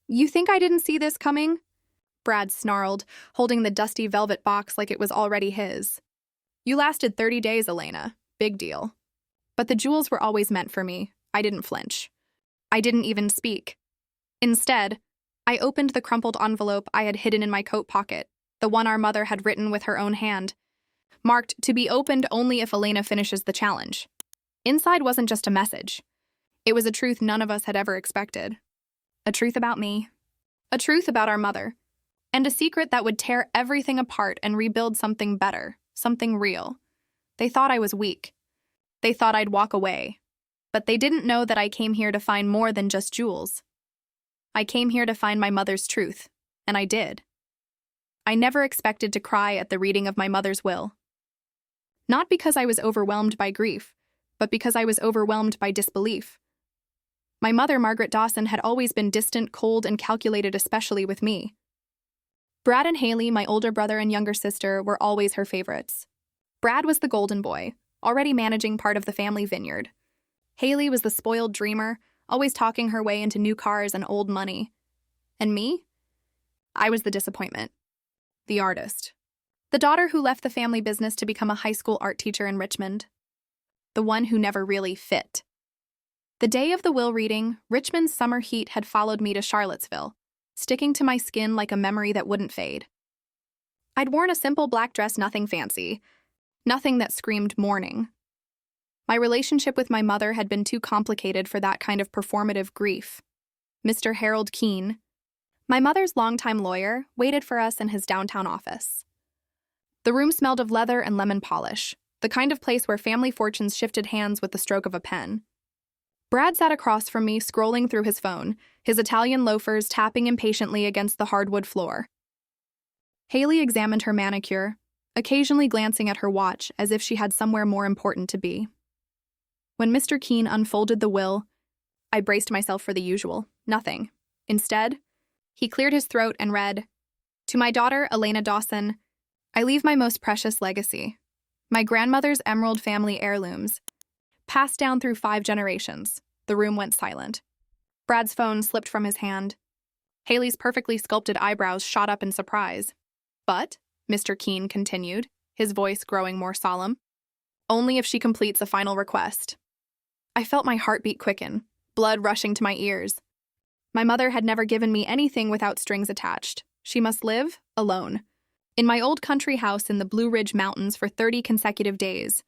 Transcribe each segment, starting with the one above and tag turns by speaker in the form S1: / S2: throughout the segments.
S1: You think I didn't see this coming? Brad snarled, holding the dusty velvet box like it was already his. You lasted 30 days, Elena. Big deal. But the jewels were always meant for me. I didn't flinch. I didn't even speak. Instead, I opened the crumpled envelope I had hidden in my coat pocket, the one our mother had written with her own hand, marked to be opened only if Elena finishes the challenge. Inside wasn't just a message. It was a truth none of us had ever expected. A truth about me. A truth about our mother. And a secret that would tear everything apart and rebuild something better, something real. They thought I was weak. They thought I'd walk away. But they didn't know that I came here to find more than just jewels. I came here to find my mother's truth, and I did. I never expected to cry at the reading of my mother's will. Not because I was overwhelmed by grief, but because I was overwhelmed by disbelief. My mother, Margaret Dawson, had always been distant, cold, and calculated, especially with me. Brad and Haley, my older brother and younger sister, were always her favorites. Brad was the golden boy, already managing part of the family vineyard. Haley was the spoiled dreamer, always talking her way into new cars and old money. And me? I was the disappointment. The artist. The daughter who left the family business to become a high school art teacher in Richmond. The one who never really fit. The day of the will reading, Richmond's summer heat had followed me to Charlottesville, sticking to my skin like a memory that wouldn't fade. I'd worn a simple black dress, nothing fancy, nothing that screamed mourning. My relationship with my mother had been too complicated for that kind of performative grief. Mr. Harold Keene, my mother's longtime lawyer, waited for us in his downtown office. The room smelled of leather and lemon polish, the kind of place where family fortunes shifted hands with the stroke of a pen. Brad sat across from me, scrolling through his phone, his Italian loafers tapping impatiently against the hardwood floor. Haley examined her manicure, occasionally glancing at her watch as if she had somewhere more important to be. When Mr. Keene unfolded the will, I braced myself for the usual, nothing. Instead, he cleared his throat and read, "To my daughter, Elena Dawson, I leave my most precious legacy, my grandmother's emerald family heirlooms, passed down through 5 generations." The room went silent. Brad's phone slipped from his hand. Haley's perfectly sculpted eyebrows shot up in surprise. "But," Mr. Keene continued, his voice growing more solemn, "only if she completes a final request." I felt my heartbeat quicken, blood rushing to my ears. My mother had never given me anything without strings attached. She must live alone, in my old country house in the Blue Ridge Mountains for 30 consecutive days,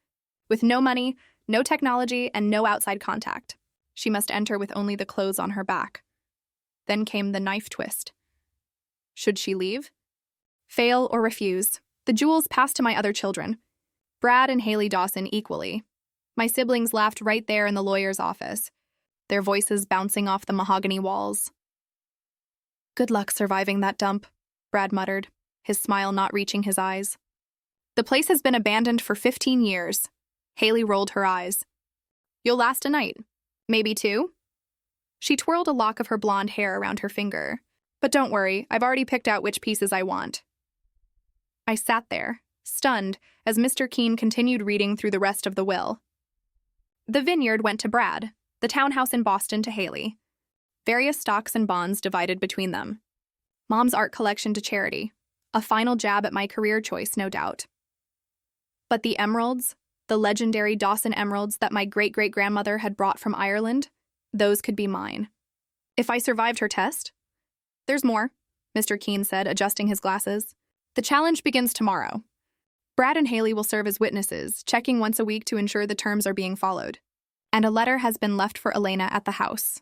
S1: with no money, no technology, and no outside contact. She must enter with only the clothes on her back. Then came the knife twist. Should she leave? Fail or refuse, the jewels passed to my other children, Brad and Haley Dawson equally. My siblings laughed right there in the lawyer's office, their voices bouncing off the mahogany walls. "Good luck surviving that dump," Brad muttered, his smile not reaching his eyes. "The place has been abandoned for 15 years. Haley rolled her eyes. "You'll last a night. Maybe 2? She twirled a lock of her blonde hair around her finger. "But don't worry, I've already picked out which pieces I want." I sat there, stunned, as Mr. Keene continued reading through the rest of the will. The vineyard went to Brad, the townhouse in Boston to Haley. Various stocks and bonds divided between them. Mom's art collection to charity. A final jab at my career choice, no doubt. But the emeralds, the legendary Dawson emeralds that my great-great-grandmother had brought from Ireland, those could be mine. If I survived her test? "There's more," Mr. Keene said, adjusting his glasses. "The challenge begins tomorrow. Brad and Haley will serve as witnesses, checking once a week to ensure the terms are being followed. And a letter has been left for Elena at the house."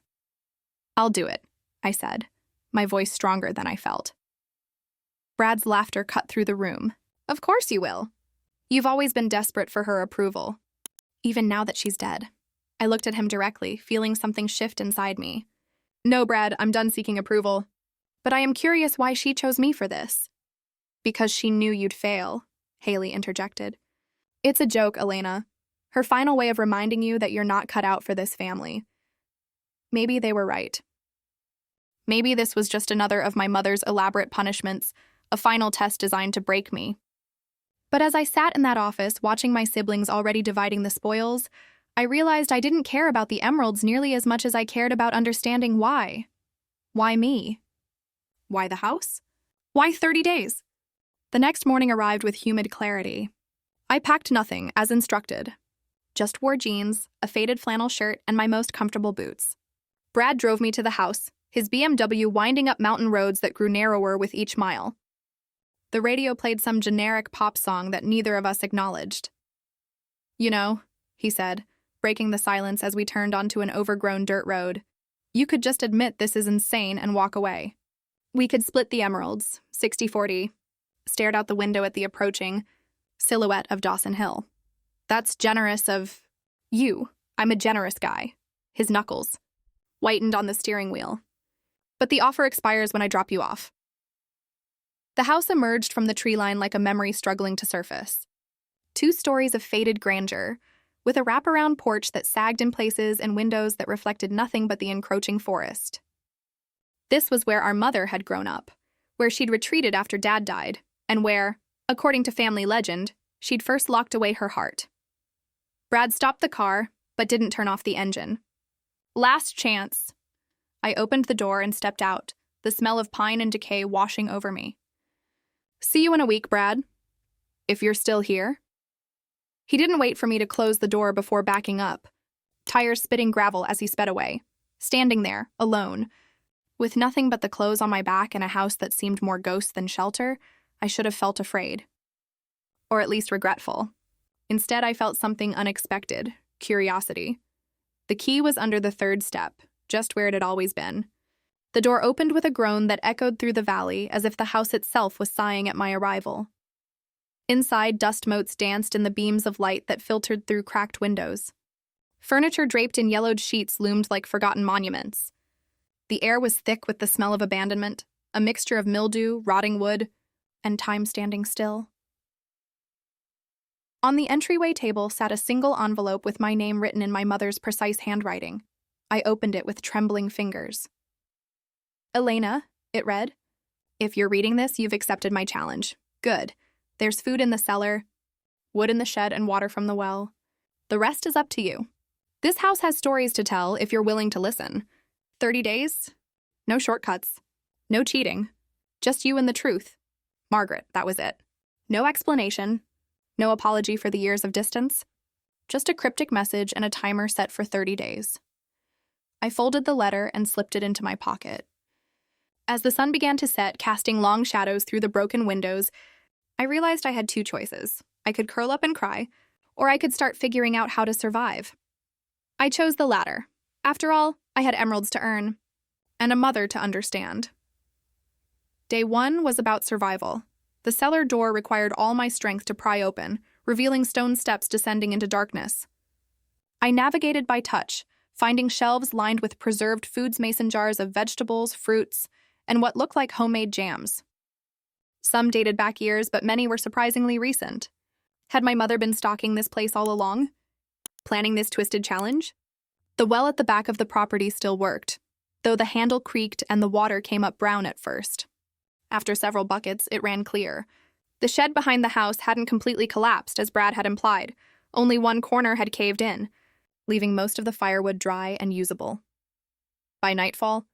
S1: "I'll do it," I said, my voice stronger than I felt. Brad's laughter cut through the room. "Of course you will. You've always been desperate for her approval. Even now that she's dead." I looked at him directly, feeling something shift inside me. "No, Brad, I'm done seeking approval. But I am curious why she chose me for this." "Because she knew you'd fail," Haley interjected. "It's a joke, Elena. Her final way of reminding you that you're not cut out for this family." Maybe they were right. Maybe this was just another of my mother's elaborate punishments, a final test designed to break me. But as I sat in that office, watching my siblings already dividing the spoils, I realized I didn't care about the emeralds nearly as much as I cared about understanding why. Why me? Why the house? Why 30 days? The next morning arrived with humid clarity. I packed nothing, as instructed. Just wore jeans, a faded flannel shirt, and my most comfortable boots. Brad drove me to the house, his BMW winding up mountain roads that grew narrower with each mile. The radio played some generic pop song that neither of us acknowledged. You know, he said, breaking the silence as we turned onto an overgrown dirt road. You could just admit this is insane and walk away. We could split the emeralds, 60-40, stared out the window at the approaching silhouette of Dawson Hill. That's generous of you. I'm a generous guy. His knuckles whitened on the steering wheel. But the offer expires when I drop you off. The house emerged from the tree line like a memory struggling to surface. 2 stories of faded grandeur, with a wraparound porch that sagged in places and windows that reflected nothing but the encroaching forest. This was where our mother had grown up, where she'd retreated after Dad died, and where, according to family legend, she'd first locked away her heart. Brad stopped the car, but didn't turn off the engine. Last chance. I opened the door and stepped out, the smell of pine and decay washing over me. See you in a week, Brad. If you're still here. He didn't wait for me to close the door before backing up, tires spitting gravel as he sped away, standing there, alone. With nothing but the clothes on my back and a house that seemed more ghost than shelter, I should have felt afraid. Or at least regretful. Instead, I felt something unexpected, curiosity. The key was under the 3rd step, just where it had always been. The door opened with a groan that echoed through the valley as if the house itself was sighing at my arrival. Inside, dust motes danced in the beams of light that filtered through cracked windows. Furniture draped in yellowed sheets loomed like forgotten monuments. The air was thick with the smell of abandonment, a mixture of mildew, rotting wood, and time standing still. On the entryway table sat a single envelope with my name written in my mother's precise handwriting. I opened it with trembling fingers. Elena, it read. If you're reading this, you've accepted my challenge. Good. There's food in the cellar, wood in the shed, and water from the well. The rest is up to you. This house has stories to tell if you're willing to listen. 30 days? No shortcuts. No cheating. Just you and the truth. Margaret, that was it. No explanation. No apology for the years of distance. Just a cryptic message and a timer set for 30 days. I folded the letter and slipped it into my pocket. As the sun began to set, casting long shadows through the broken windows, I realized I had 2 choices. I could curl up and cry, or I could start figuring out how to survive. I chose the latter. After all, I had emeralds to earn, and a mother to understand. Day 1 was about survival. The cellar door required all my strength to pry open, revealing stone steps descending into darkness. I navigated by touch, finding shelves lined with preserved foods mason jars of vegetables, fruits, and what looked like homemade jams. Some dated back years, but many were surprisingly recent. Had my mother been stalking this place all along? Planning this twisted challenge? The well at the back of the property still worked, though the handle creaked and the water came up brown at first. After several buckets, it ran clear. The shed behind the house hadn't completely collapsed, as Brad had implied. Only one corner had caved in, leaving most of the firewood dry and usable. By nightfall,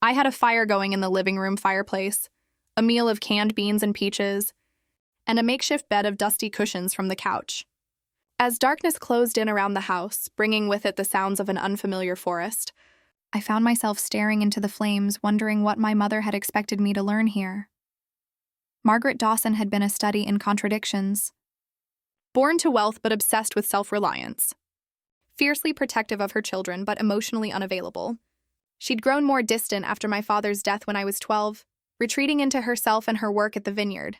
S1: I had a fire going in the living room fireplace, a meal of canned beans and peaches, and a makeshift bed of dusty cushions from the couch. As darkness closed in around the house, bringing with it the sounds of an unfamiliar forest, I found myself staring into the flames, wondering what my mother had expected me to learn here. Margaret Dawson had been a study in contradictions. Born to wealth but obsessed with self-reliance. Fiercely protective of her children but emotionally unavailable. She'd grown more distant after my father's death when I was 12, retreating into herself and her work at the vineyard.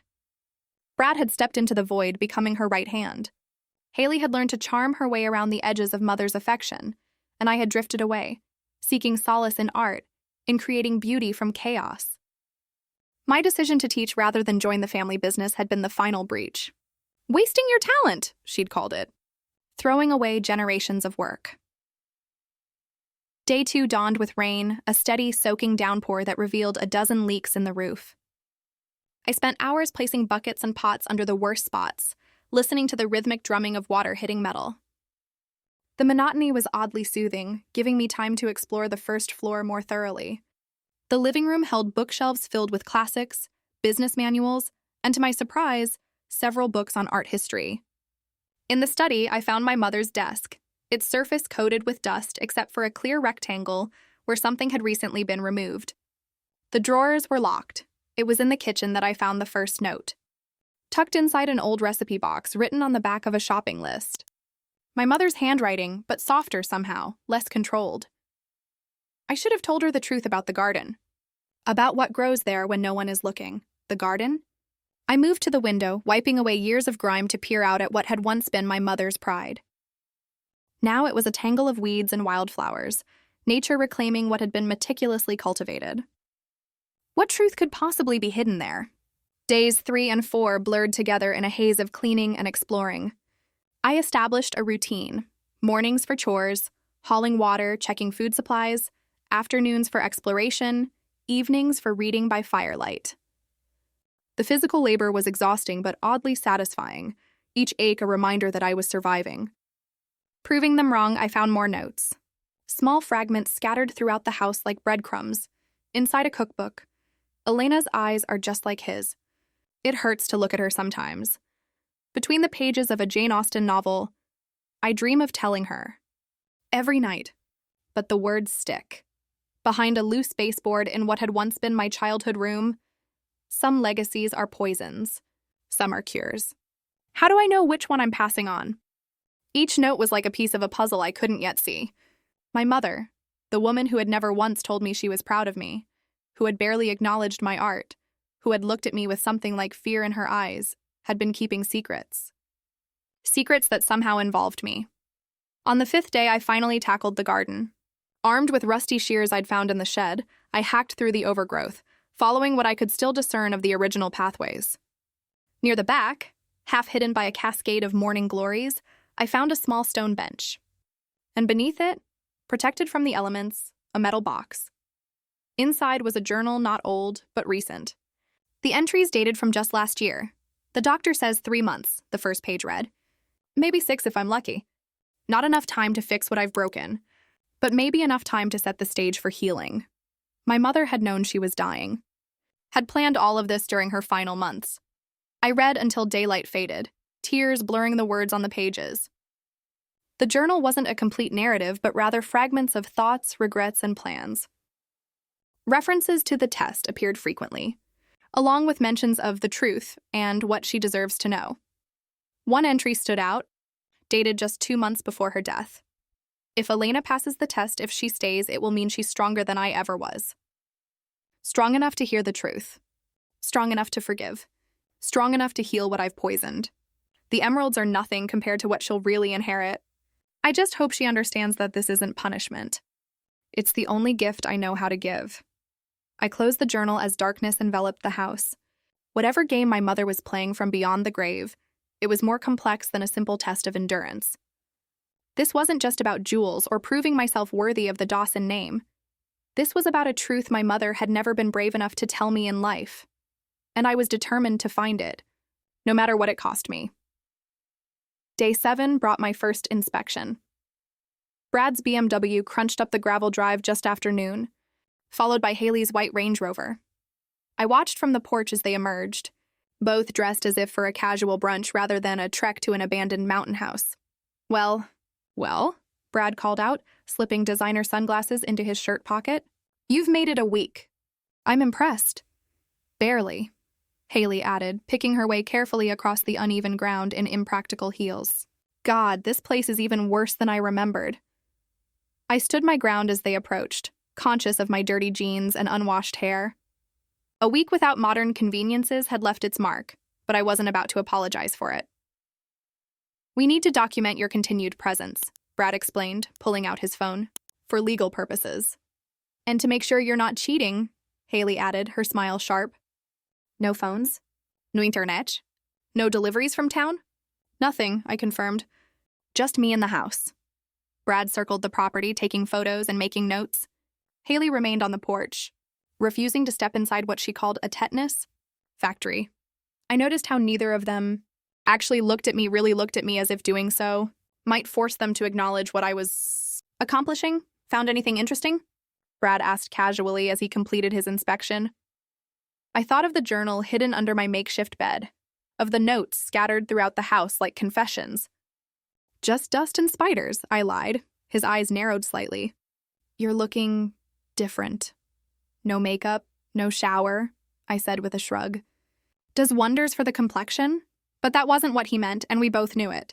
S1: Brad had stepped into the void, becoming her right hand. Haley had learned to charm her way around the edges of mother's affection, and I had drifted away, seeking solace in art, in creating beauty from chaos. My decision to teach rather than join the family business had been the final breach. Wasting your talent, she'd called it. Throwing away generations of work. Day 2 dawned with rain, a steady, soaking downpour that revealed a dozen leaks in the roof. I spent hours placing buckets and pots under the worst spots, listening to the rhythmic drumming of water hitting metal. The monotony was oddly soothing, giving me time to explore the first floor more thoroughly. The living room held bookshelves filled with classics, business manuals, and to my surprise, several books on art history. In the study, I found my mother's desk, its surface coated with dust except for a clear rectangle where something had recently been removed. The drawers were locked. It was in the kitchen that I found the first note, tucked inside an old recipe box written on the back of a shopping list. My mother's handwriting, but softer somehow, less controlled. I should have told her the truth about the garden. About what grows there when no one is looking. The garden? I moved to the window, wiping away years of grime to peer out at what had once been my mother's pride. Now it was a tangle of weeds and wildflowers, nature reclaiming what had been meticulously cultivated. What truth could possibly be hidden there? Days 3 and 4 blurred together in a haze of cleaning and exploring. I established a routine: mornings for chores, hauling water, checking food supplies, afternoons for exploration, evenings for reading by firelight. The physical labor was exhausting but oddly satisfying, each ache a reminder that I was surviving. Proving them wrong, I found more notes. Small fragments scattered throughout the house like breadcrumbs. Inside a cookbook. Elena's eyes are just like his. It hurts to look at her sometimes. Between the pages of a Jane Austen novel, I dream of telling her. Every night. But the words stick. Behind a loose baseboard in what had once been my childhood room, some legacies are poisons. Some are cures. How do I know which one I'm passing on? Each note was like a piece of a puzzle I couldn't yet see. My mother, the woman who had never once told me she was proud of me, who had barely acknowledged my art, who had looked at me with something like fear in her eyes, had been keeping secrets. Secrets that somehow involved me. On the 5th day, I finally tackled the garden. Armed with rusty shears I'd found in the shed, I hacked through the overgrowth, following what I could still discern of the original pathways. Near the back, half hidden by a cascade of morning glories, I found a small stone bench. And beneath it, protected from the elements, a metal box. Inside was a journal not old, but recent. The entries dated from just last year. The doctor says 3 months, the first page read. Maybe 6 if I'm lucky. Not enough time to fix what I've broken, but maybe enough time to set the stage for healing. My mother had known she was dying. Had planned all of this during her final months. I read until daylight faded, tears blurring the words on the pages. The journal wasn't a complete narrative, but rather fragments of thoughts, regrets, and plans. References to the test appeared frequently, along with mentions of the truth and what she deserves to know. One entry stood out, dated just 2 months before her death. If Elena passes the test, if she stays, it will mean she's stronger than I ever was. Strong enough to hear the truth. Strong enough to forgive. Strong enough to heal what I've poisoned. The emeralds are nothing compared to what she'll really inherit. I just hope she understands that this isn't punishment. It's the only gift I know how to give. I closed the journal as darkness enveloped the house. Whatever game my mother was playing from beyond the grave, it was more complex than a simple test of endurance. This wasn't just about jewels or proving myself worthy of the Dawson name. This was about a truth my mother had never been brave enough to tell me in life. And I was determined to find it, no matter what it cost me. Day 7 brought my first inspection. Brad's BMW crunched up the gravel drive just after noon, followed by Haley's white Range Rover. I watched from the porch as they emerged, both dressed as if for a casual brunch rather than a trek to an abandoned mountain house. Well, Brad called out, slipping designer sunglasses into his shirt pocket. You've made it a week. I'm impressed. Barely, Haley added, picking her way carefully across the uneven ground in impractical heels. God, this place is even worse than I remembered. I stood my ground as they approached, conscious of my dirty jeans and unwashed hair. A week without modern conveniences had left its mark, but I wasn't about to apologize for it. We need to document your continued presence, Brad explained, pulling out his phone, for legal purposes. And to make sure you're not cheating, Haley added, her smile sharp. No phones? No internet? No deliveries from town? Nothing, I confirmed. Just me in the house. Brad circled the property, taking photos and making notes. Haley remained on the porch, refusing to step inside what she called a tetanus factory. I noticed how neither of them actually really looked at me, as if doing so might force them to acknowledge what I was accomplishing. Found anything interesting? Brad asked casually as he completed his inspection. I thought of the journal hidden under my makeshift bed, of the notes scattered throughout the house like confessions. Just dust and spiders, I lied. His eyes narrowed slightly. You're looking different. No makeup, no shower, I said with a shrug. Does wonders for the complexion? But that wasn't what he meant, and we both knew it.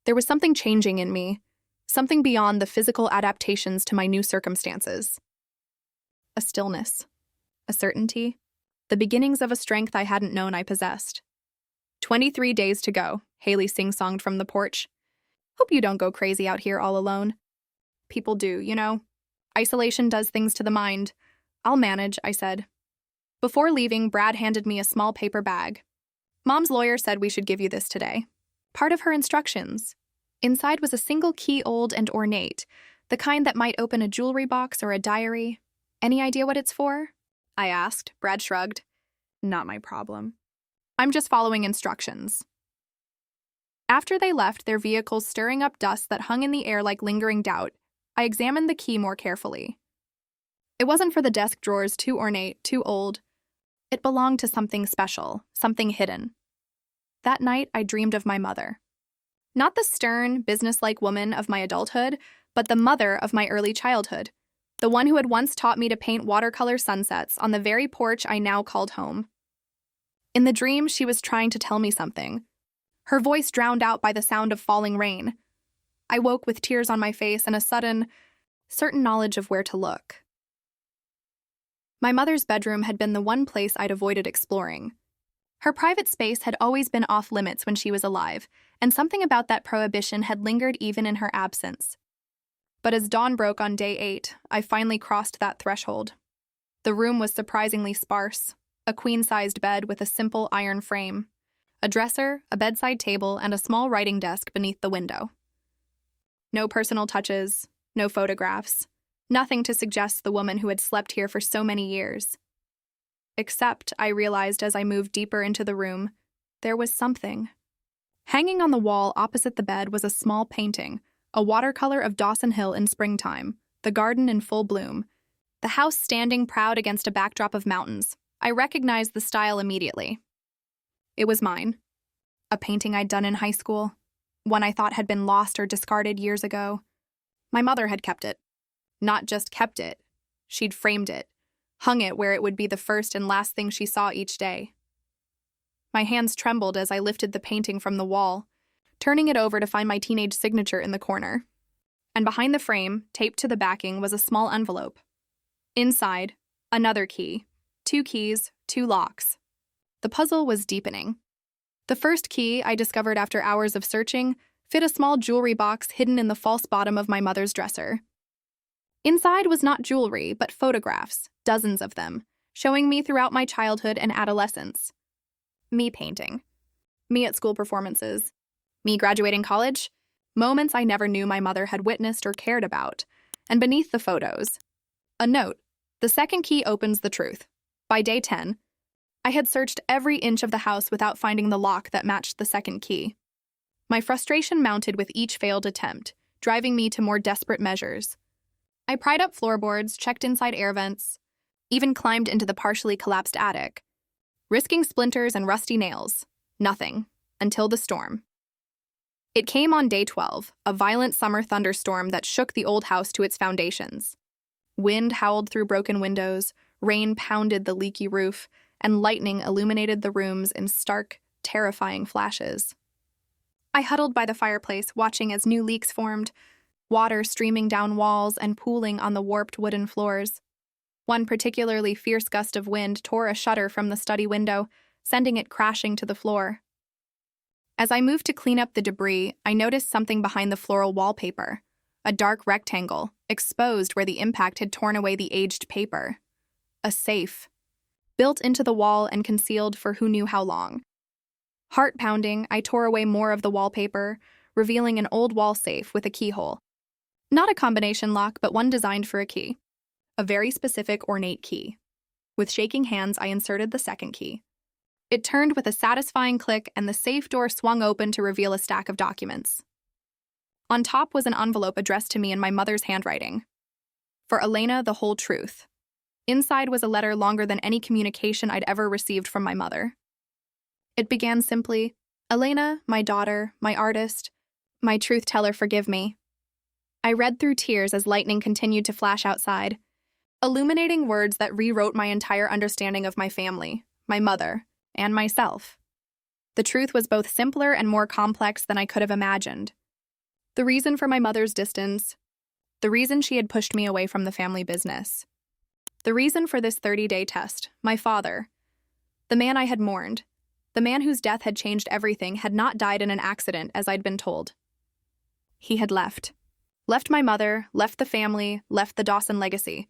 S1: There was something changing in me, something beyond the physical adaptations to my new circumstances. A stillness, a certainty, the beginnings of a strength I hadn't known I possessed. 23 days to go, Haley sing-songed from the porch. Hope you don't go crazy out here all alone. People do, you know. Isolation does things to the mind. I'll manage, I said. Before leaving, Brad handed me a small paper bag. Mom's lawyer said we should give you this today. Part of her instructions. Inside was a single key, old and ornate, the kind that might open a jewelry box or a diary. Any idea what it's for? I asked. Brad shrugged. Not my problem. I'm just following instructions. After they left, their vehicles stirring up dust that hung in the air like lingering doubt, I examined the key more carefully. It wasn't for the desk drawers, too ornate, too old. It belonged to something special, something hidden. That night, I dreamed of my mother. Not the stern, businesslike woman of my adulthood, but the mother of my early childhood, the one who had once taught me to paint watercolor sunsets on the very porch I now called home. In the dream, she was trying to tell me something, her voice drowned out by the sound of falling rain. I woke with tears on my face and a sudden, certain knowledge of where to look. My mother's bedroom had been the one place I'd avoided exploring. Her private space had always been off limits when she was alive, and something about that prohibition had lingered even in her absence. But as dawn broke on day 8, I finally crossed that threshold. The room was surprisingly sparse, a queen-sized bed with a simple iron frame, a dresser, a bedside table, and a small writing desk beneath the window. No personal touches, no photographs, nothing to suggest the woman who had slept here for so many years. Except, I realized as I moved deeper into the room, there was something. Hanging on the wall opposite the bed was a small painting, a watercolor of Dawson Hill in springtime, the garden in full bloom, the house standing proud against a backdrop of mountains. I recognized the style immediately. It was mine. A painting I'd done in high school, one I thought had been lost or discarded years ago. My mother had kept it. Not just kept it, she'd framed it, hung it where it would be the first and last thing she saw each day. My hands trembled as I lifted the painting from the wall, turning it over to find my teenage signature in the corner. And behind the frame, taped to the backing, was a small envelope. Inside, another key. 2 keys, 2 locks. The puzzle was deepening. The first key, I discovered after hours of searching, fit a small jewelry box hidden in the false bottom of my mother's dresser. Inside was not jewelry, but photographs, dozens of them, showing me throughout my childhood and adolescence. Me painting. Me at school performances. Me graduating college. Moments I never knew my mother had witnessed or cared about. And beneath the photos, a note. The second key opens the truth. By day 10, I had searched every inch of the house without finding the lock that matched the second key. My frustration mounted with each failed attempt, driving me to more desperate measures. I pried up floorboards, checked inside air vents, even climbed into the partially collapsed attic, risking splinters and rusty nails. Nothing, until the storm. It came on day 12, a violent summer thunderstorm that shook the old house to its foundations. Wind howled through broken windows, rain pounded the leaky roof, and lightning illuminated the rooms in stark, terrifying flashes. I huddled by the fireplace, watching as new leaks formed, water streaming down walls and pooling on the warped wooden floors. One particularly fierce gust of wind tore a shutter from the study window, sending it crashing to the floor. As I moved to clean up the debris, I noticed something behind the floral wallpaper, a dark rectangle, exposed where the impact had torn away the aged paper. A safe, built into the wall and concealed for who knew how long. Heart pounding, I tore away more of the wallpaper, revealing an old wall safe with a keyhole. Not a combination lock, but one designed for a key. A very specific, ornate key. With shaking hands, I inserted the second key. It turned with a satisfying click, and the safe door swung open to reveal a stack of documents. On top was an envelope addressed to me in my mother's handwriting. For Elena, the whole truth. Inside was a letter longer than any communication I'd ever received from my mother. It began simply, "Elena, my daughter, my artist, my truth teller, forgive me." I read through tears as lightning continued to flash outside, illuminating words that rewrote my entire understanding of my family, my mother, and myself. The truth was both simpler and more complex than I could have imagined. The reason for my mother's distance, the reason she had pushed me away from the family business, the reason for this 30-day test, my father, the man I had mourned, the man whose death had changed everything, had not died in an accident as I'd been told. He had left. Left my mother, left the family, left the Dawson legacy.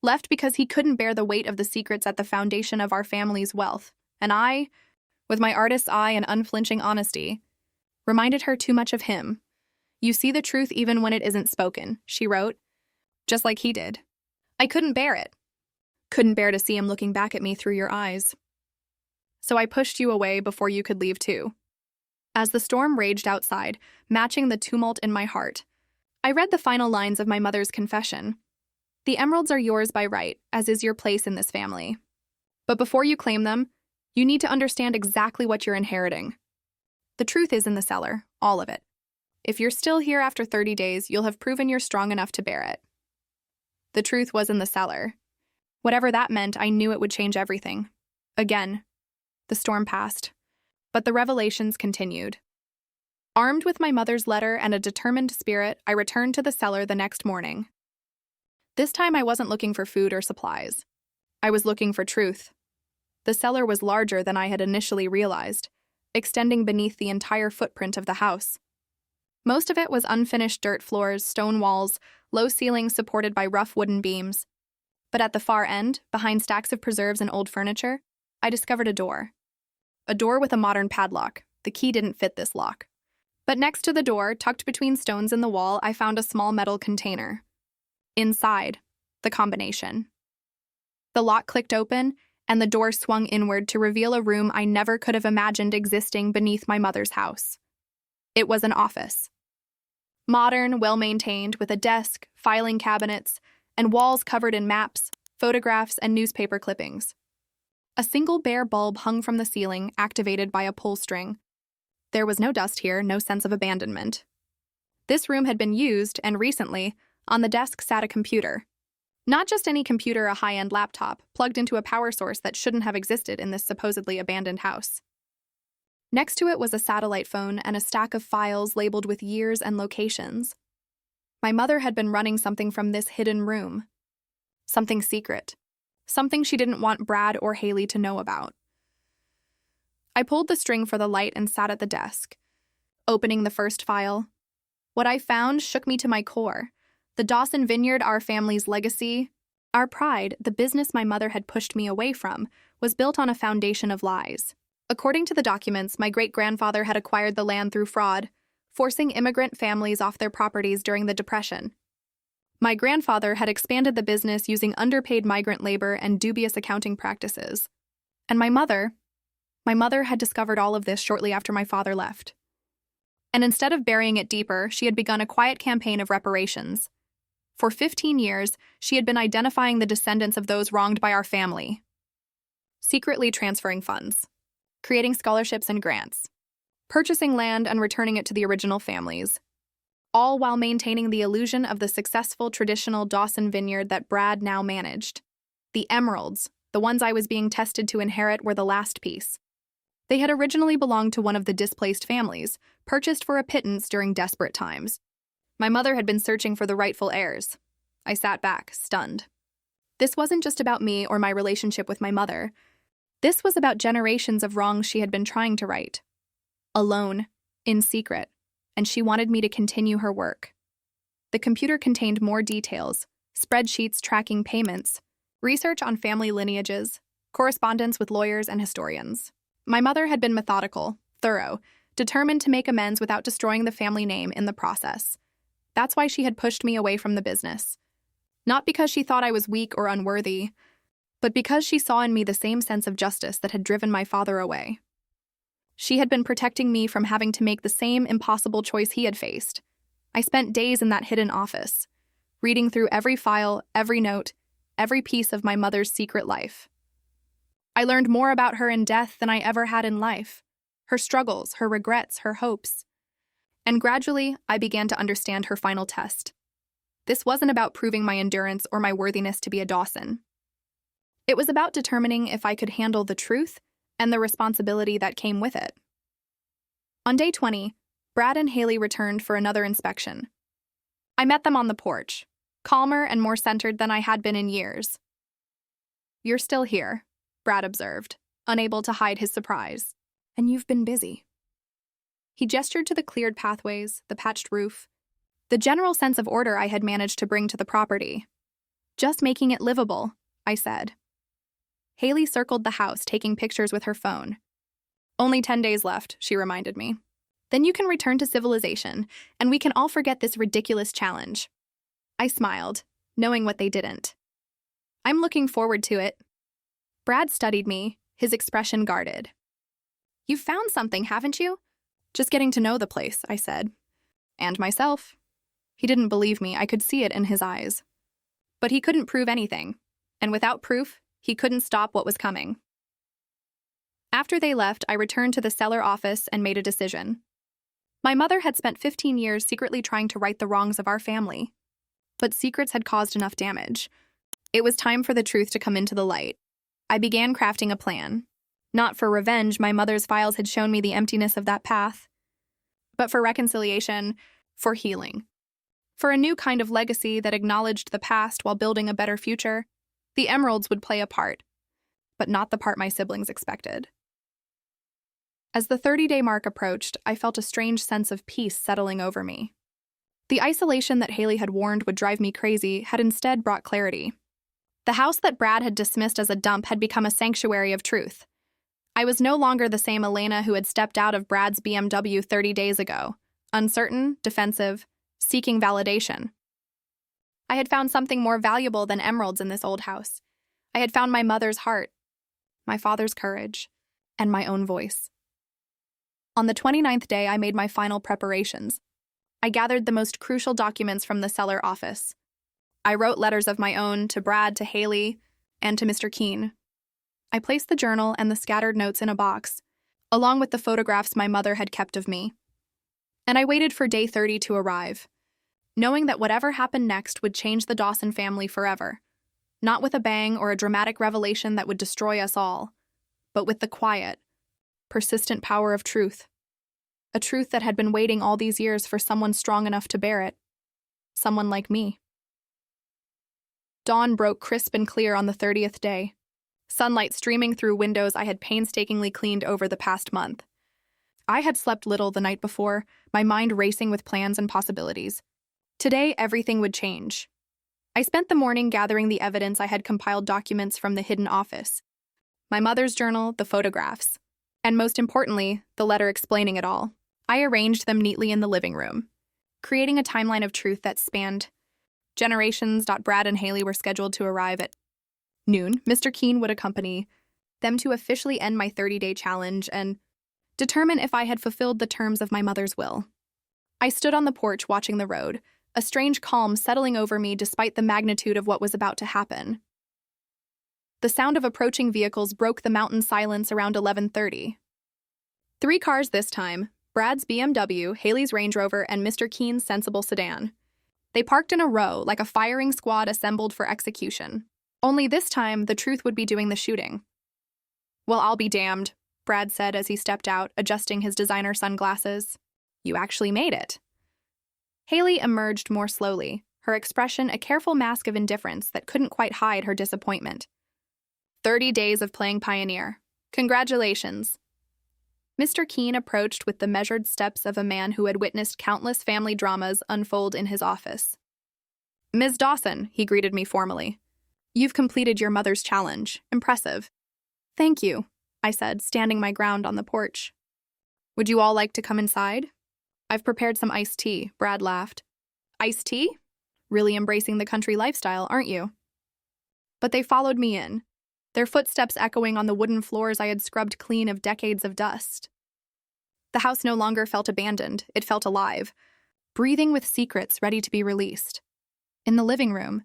S1: Left because he couldn't bear the weight of the secrets at the foundation of our family's wealth. And I, with my artist's eye and unflinching honesty, reminded her too much of him. "You see the truth even when it isn't spoken," she wrote, just like he did. I couldn't bear it. Couldn't bear to see him looking back at me through your eyes. So I pushed you away before you could leave too. As the storm raged outside, matching the tumult in my heart, I read the final lines of my mother's confession. "The emeralds are yours by right, as is your place in this family. But before you claim them, you need to understand exactly what you're inheriting. The truth is in the cellar, all of it. If you're still here after 30 days, you'll have proven you're strong enough to bear it." The truth was in the cellar. Whatever that meant, I knew it would change everything. Again, the storm passed, but the revelations continued. Armed with my mother's letter and a determined spirit, I returned to the cellar the next morning. This time I wasn't looking for food or supplies. I was looking for truth. The cellar was larger than I had initially realized, extending beneath the entire footprint of the house. Most of it was unfinished dirt floors, stone walls, low ceilings supported by rough wooden beams. But at the far end, behind stacks of preserves and old furniture, I discovered a door. A door with a modern padlock. The key didn't fit this lock. But next to the door, tucked between stones in the wall, I found a small metal container. Inside, the combination. The lock clicked open, and the door swung inward to reveal a room I never could have imagined existing beneath my mother's house. It was an office. Modern, well-maintained, with a desk, filing cabinets, and walls covered in maps, photographs, and newspaper clippings. A single bare bulb hung from the ceiling, activated by a pull string. There was no dust here, no sense of abandonment. This room had been used, and recently, on the desk sat a computer. Not just any computer, a high-end laptop, plugged into a power source that shouldn't have existed in this supposedly abandoned house. Next to it was a satellite phone and a stack of files labeled with years and locations. My mother had been running something from this hidden room. Something secret. Something she didn't want Brad or Haley to know about. I pulled the string for the light and sat at the desk, opening the first file. What I found shook me to my core. The Dawson Vineyard, our family's legacy, our pride, the business my mother had pushed me away from, was built on a foundation of lies. According to the documents, my great-grandfather had acquired the land through fraud, forcing immigrant families off their properties during the Depression. My grandfather had expanded the business using underpaid migrant labor and dubious accounting practices. And my mother had discovered all of this shortly after my father left. And instead of burying it deeper, she had begun a quiet campaign of reparations. For 15 years, she had been identifying the descendants of those wronged by our family, secretly transferring funds, creating scholarships and grants, purchasing land and returning it to the original families, all while maintaining the illusion of the successful traditional Dawson Vineyard that Brad now managed. The emeralds, the ones I was being tested to inherit, were the last piece. They had originally belonged to one of the displaced families, purchased for a pittance during desperate times. My mother had been searching for the rightful heirs. I sat back, stunned. This wasn't just about me or my relationship with my mother. This was about generations of wrongs she had been trying to right. Alone, in secret, and she wanted me to continue her work. The computer contained more details, spreadsheets tracking payments, research on family lineages, correspondence with lawyers and historians. My mother had been methodical, thorough, determined to make amends without destroying the family name in the process. That's why she had pushed me away from the business. Not because she thought I was weak or unworthy, but because she saw in me the same sense of justice that had driven my father away. She had been protecting me from having to make the same impossible choice he had faced. I spent days in that hidden office, reading through every file, every note, every piece of my mother's secret life. I learned more about her in death than I ever had in life, her struggles, her regrets, her hopes. And gradually, I began to understand her final test. This wasn't about proving my endurance or my worthiness to be a Dawson. It was about determining if I could handle the truth and the responsibility that came with it. On day 20, Brad and Haley returned for another inspection. I met them on the porch, calmer and more centered than I had been in years. "You're still here," Brad observed, unable to hide his surprise. "And you've been busy." He gestured to the cleared pathways, the patched roof, the general sense of order I had managed to bring to the property. "Just making it livable," I said. Haley circled the house, taking pictures with her phone. "Only 10 days left," she reminded me. "Then you can return to civilization, and we can all forget this ridiculous challenge." I smiled, knowing what they didn't. "I'm looking forward to it." Brad studied me, his expression guarded. "You've found something, haven't you?" "Just getting to know the place," I said. "And myself." He didn't believe me, I could see it in his eyes. But he couldn't prove anything, and without proof, he couldn't stop what was coming. After they left, I returned to the cellar office and made a decision. My mother had spent 15 years secretly trying to right the wrongs of our family. But secrets had caused enough damage. It was time for the truth to come into the light. I began crafting a plan. Not for revenge, my mother's files had shown me the emptiness of that path. But for reconciliation, for healing. For a new kind of legacy that acknowledged the past while building a better future. The emeralds would play a part, but not the part my siblings expected. As the 30-day mark approached, I felt a strange sense of peace settling over me. The isolation that Haley had warned would drive me crazy had instead brought clarity. The house that Brad had dismissed as a dump had become a sanctuary of truth. I was no longer the same Elena who had stepped out of Brad's BMW 30 days ago, uncertain, defensive, seeking validation. I had found something more valuable than emeralds in this old house. I had found my mother's heart, my father's courage, and my own voice. On the 29th day, I made my final preparations. I gathered the most crucial documents from the cellar office. I wrote letters of my own to Brad, to Haley, and to Mr. Keene. I placed the journal and the scattered notes in a box, along with the photographs my mother had kept of me. And I waited for day 30 to arrive, knowing that whatever happened next would change the Dawson family forever. Not with a bang or a dramatic revelation that would destroy us all, but with the quiet, persistent power of truth. A truth that had been waiting all these years for someone strong enough to bear it. Someone like me. Dawn broke crisp and clear on the 30th day, sunlight streaming through windows I had painstakingly cleaned over the past month. I had slept little the night before, my mind racing with plans and possibilities. Today, everything would change. I spent the morning gathering the evidence. I had compiled documents from the hidden office. My mother's journal, the photographs, and most importantly, the letter explaining it all. I arranged them neatly in the living room, creating a timeline of truth that spanned generations. Brad and Haley were scheduled to arrive at noon. Mr. Keene would accompany them to officially end my 30-day challenge and determine if I had fulfilled the terms of my mother's will. I stood on the porch watching the road, a strange calm settling over me despite the magnitude of what was about to happen. The sound of approaching vehicles broke the mountain silence around 11:30. 3 cars this time, Brad's BMW, Haley's Range Rover, and Mr. Keene's sensible sedan. They parked in a row like a firing squad assembled for execution. Only this time, the truth would be doing the shooting. "Well, I'll be damned," Brad said as he stepped out, adjusting his designer sunglasses. "You actually made it." Haley emerged more slowly, her expression a careful mask of indifference that couldn't quite hide her disappointment. 30 days of playing pioneer. Congratulations." Mr. Keene approached with the measured steps of a man who had witnessed countless family dramas unfold in his office. "Ms. Dawson," he greeted me formally. "You've completed your mother's challenge. Impressive." "Thank you," I said, standing my ground on the porch. "Would you all like to come inside?" "I've prepared some iced tea," Brad laughed. "Iced tea? Really embracing the country lifestyle, aren't you?" But they followed me in, their footsteps echoing on the wooden floors I had scrubbed clean of decades of dust. The house no longer felt abandoned, it felt alive, breathing with secrets ready to be released. In the living room.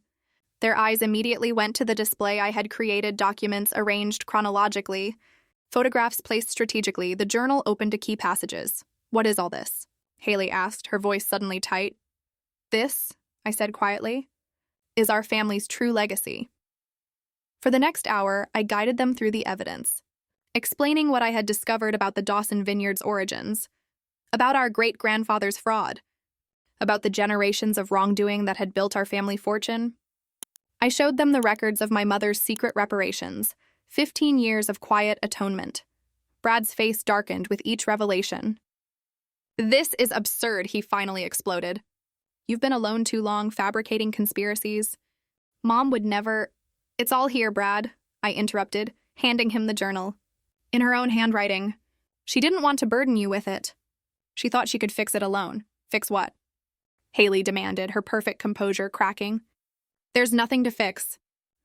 S1: Their eyes immediately went to the display I had created, documents arranged chronologically, photographs placed strategically, the journal open to key passages. What is all this? Haley asked, her voice suddenly tight. This, I said quietly, is our family's true legacy. For the next hour, I guided them through the evidence, explaining what I had discovered about the Dawson Vineyard's origins, about our great-grandfather's fraud, about the generations of wrongdoing that had built our family fortune. I showed them the records of my mother's secret reparations, 15 years of quiet atonement. Brad's face darkened with each revelation. This is absurd, he finally exploded. You've been alone too long, fabricating conspiracies. Mom would never— It's all here, Brad, I interrupted, handing him the journal. In her own handwriting. She didn't want to burden you with it. She thought she could fix it alone. Fix what? Haley demanded, her perfect composure cracking. There's nothing to fix.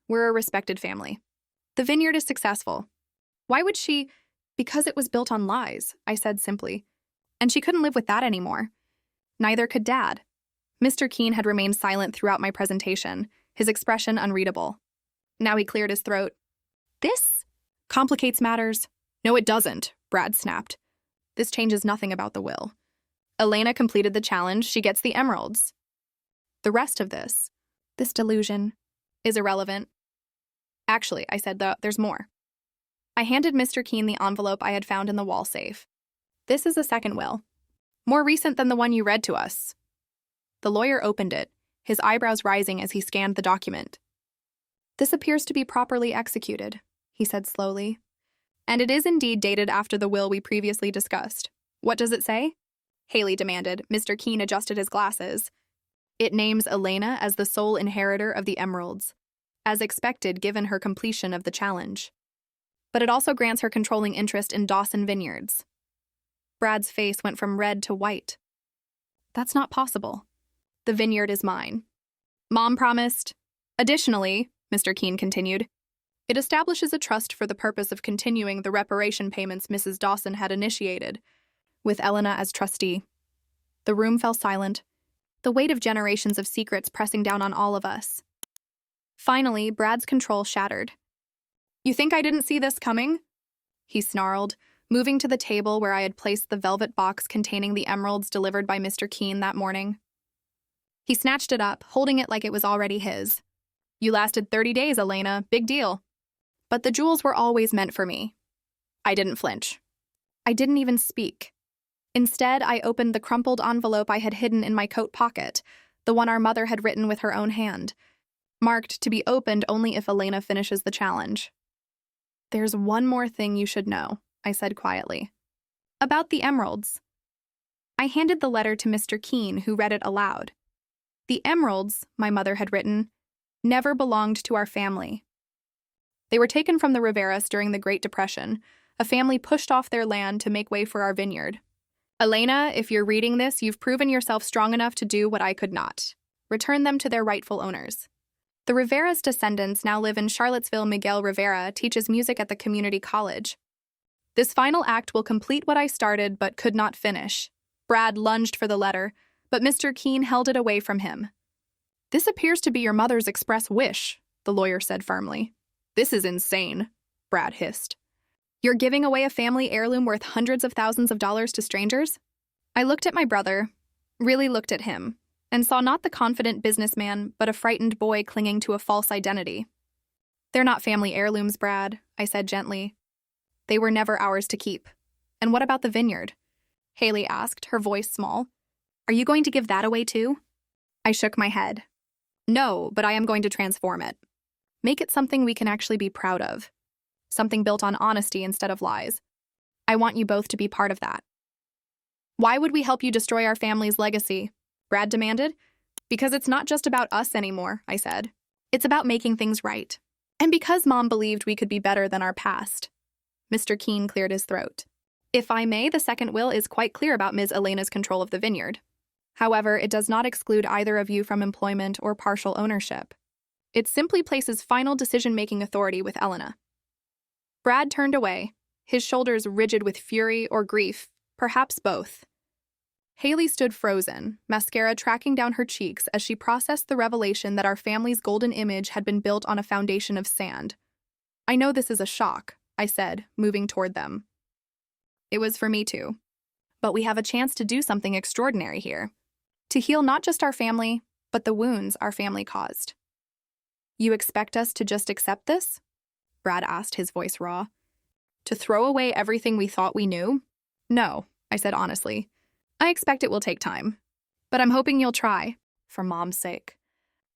S1: We're a respected family. The vineyard is successful. Why would she— Because it was built on lies, I said simply. And she couldn't live with that anymore. Neither could Dad. Mr. Keene had remained silent throughout my presentation, his expression unreadable. Now he cleared his throat. This complicates matters. No, it doesn't, Brad snapped. This changes nothing about the will. Elena completed the challenge. She gets the emeralds. The rest of this delusion, is irrelevant. Actually, I said, there's more. I handed Mr. Keene the envelope I had found in the wall safe. This is a second will. More recent than the one you read to us. The lawyer opened it, his eyebrows rising as he scanned the document. This appears to be properly executed, he said slowly. And it is indeed dated after the will we previously discussed. What does it say? Haley demanded. Mr. Keene adjusted his glasses. It names Elena as the sole inheritor of the emeralds, as expected given her completion of the challenge. But it also grants her controlling interest in Dawson Vineyards. Brad's face went from red to white. That's not possible. The vineyard is mine. Mom promised. Additionally, Mr. Keene continued, it establishes a trust for the purpose of continuing the reparation payments Mrs. Dawson had initiated, with Elena as trustee. The room fell silent, the weight of generations of secrets pressing down on all of us. Finally, Brad's control shattered. You think I didn't see this coming? He snarled, moving to the table where I had placed the velvet box containing the emeralds delivered by Mr. Keene that morning. He snatched it up, holding it like it was already his. You lasted 30 days, Elena. Big deal. But the jewels were always meant for me. I didn't flinch. I didn't even speak. Instead, I opened the crumpled envelope I had hidden in my coat pocket, the one our mother had written with her own hand, marked to be opened only if Elena finishes the challenge. There's one more thing you should know, I said quietly. About the emeralds. I handed the letter to Mr. Keene, who read it aloud. The emeralds, my mother had written, never belonged to our family. They were taken from the Riveras during the Great Depression. A family pushed off their land to make way for our vineyard. Elena, if you're reading this, you've proven yourself strong enough to do what I could not. Return them to their rightful owners. The Rivera's descendants now live in Charlottesville. Miguel Rivera teaches music at the community college. This final act will complete what I started but could not finish. Brad lunged for the letter, but Mr. Keene held it away from him. This appears to be your mother's express wish, the lawyer said firmly. This is insane, Brad hissed. You're giving away a family heirloom worth hundreds of thousands of dollars to strangers? I looked at my brother, really looked at him, and saw not the confident businessman, but a frightened boy clinging to a false identity. They're not family heirlooms, Brad, I said gently. They were never ours to keep. And what about the vineyard? Haley asked, her voice small. Are you going to give that away too? I shook my head. No, but I am going to transform it. Make it something we can actually be proud of. Something built on honesty instead of lies. I want you both to be part of that. Why would we help you destroy our family's legacy? Brad demanded. Because it's not just about us anymore, I said. It's about making things right. And because Mom believed we could be better than our past. Mr. Keene cleared his throat. If I may, the second will is quite clear about Ms. Elena's control of the vineyard. However, it does not exclude either of you from employment or partial ownership. It simply places final decision-making authority with Elena. Brad turned away, his shoulders rigid with fury or grief, perhaps both. Haley stood frozen, mascara tracking down her cheeks as she processed the revelation that our family's golden image had been built on a foundation of sand. I know this is a shock, I said, moving toward them. It was for me too. But we have a chance to do something extraordinary here. To heal not just our family, but the wounds our family caused. You expect us to just accept this? Brad asked, his voice raw. To throw away everything we thought we knew? No, I said honestly. I expect it will take time. But I'm hoping you'll try. For Mom's sake.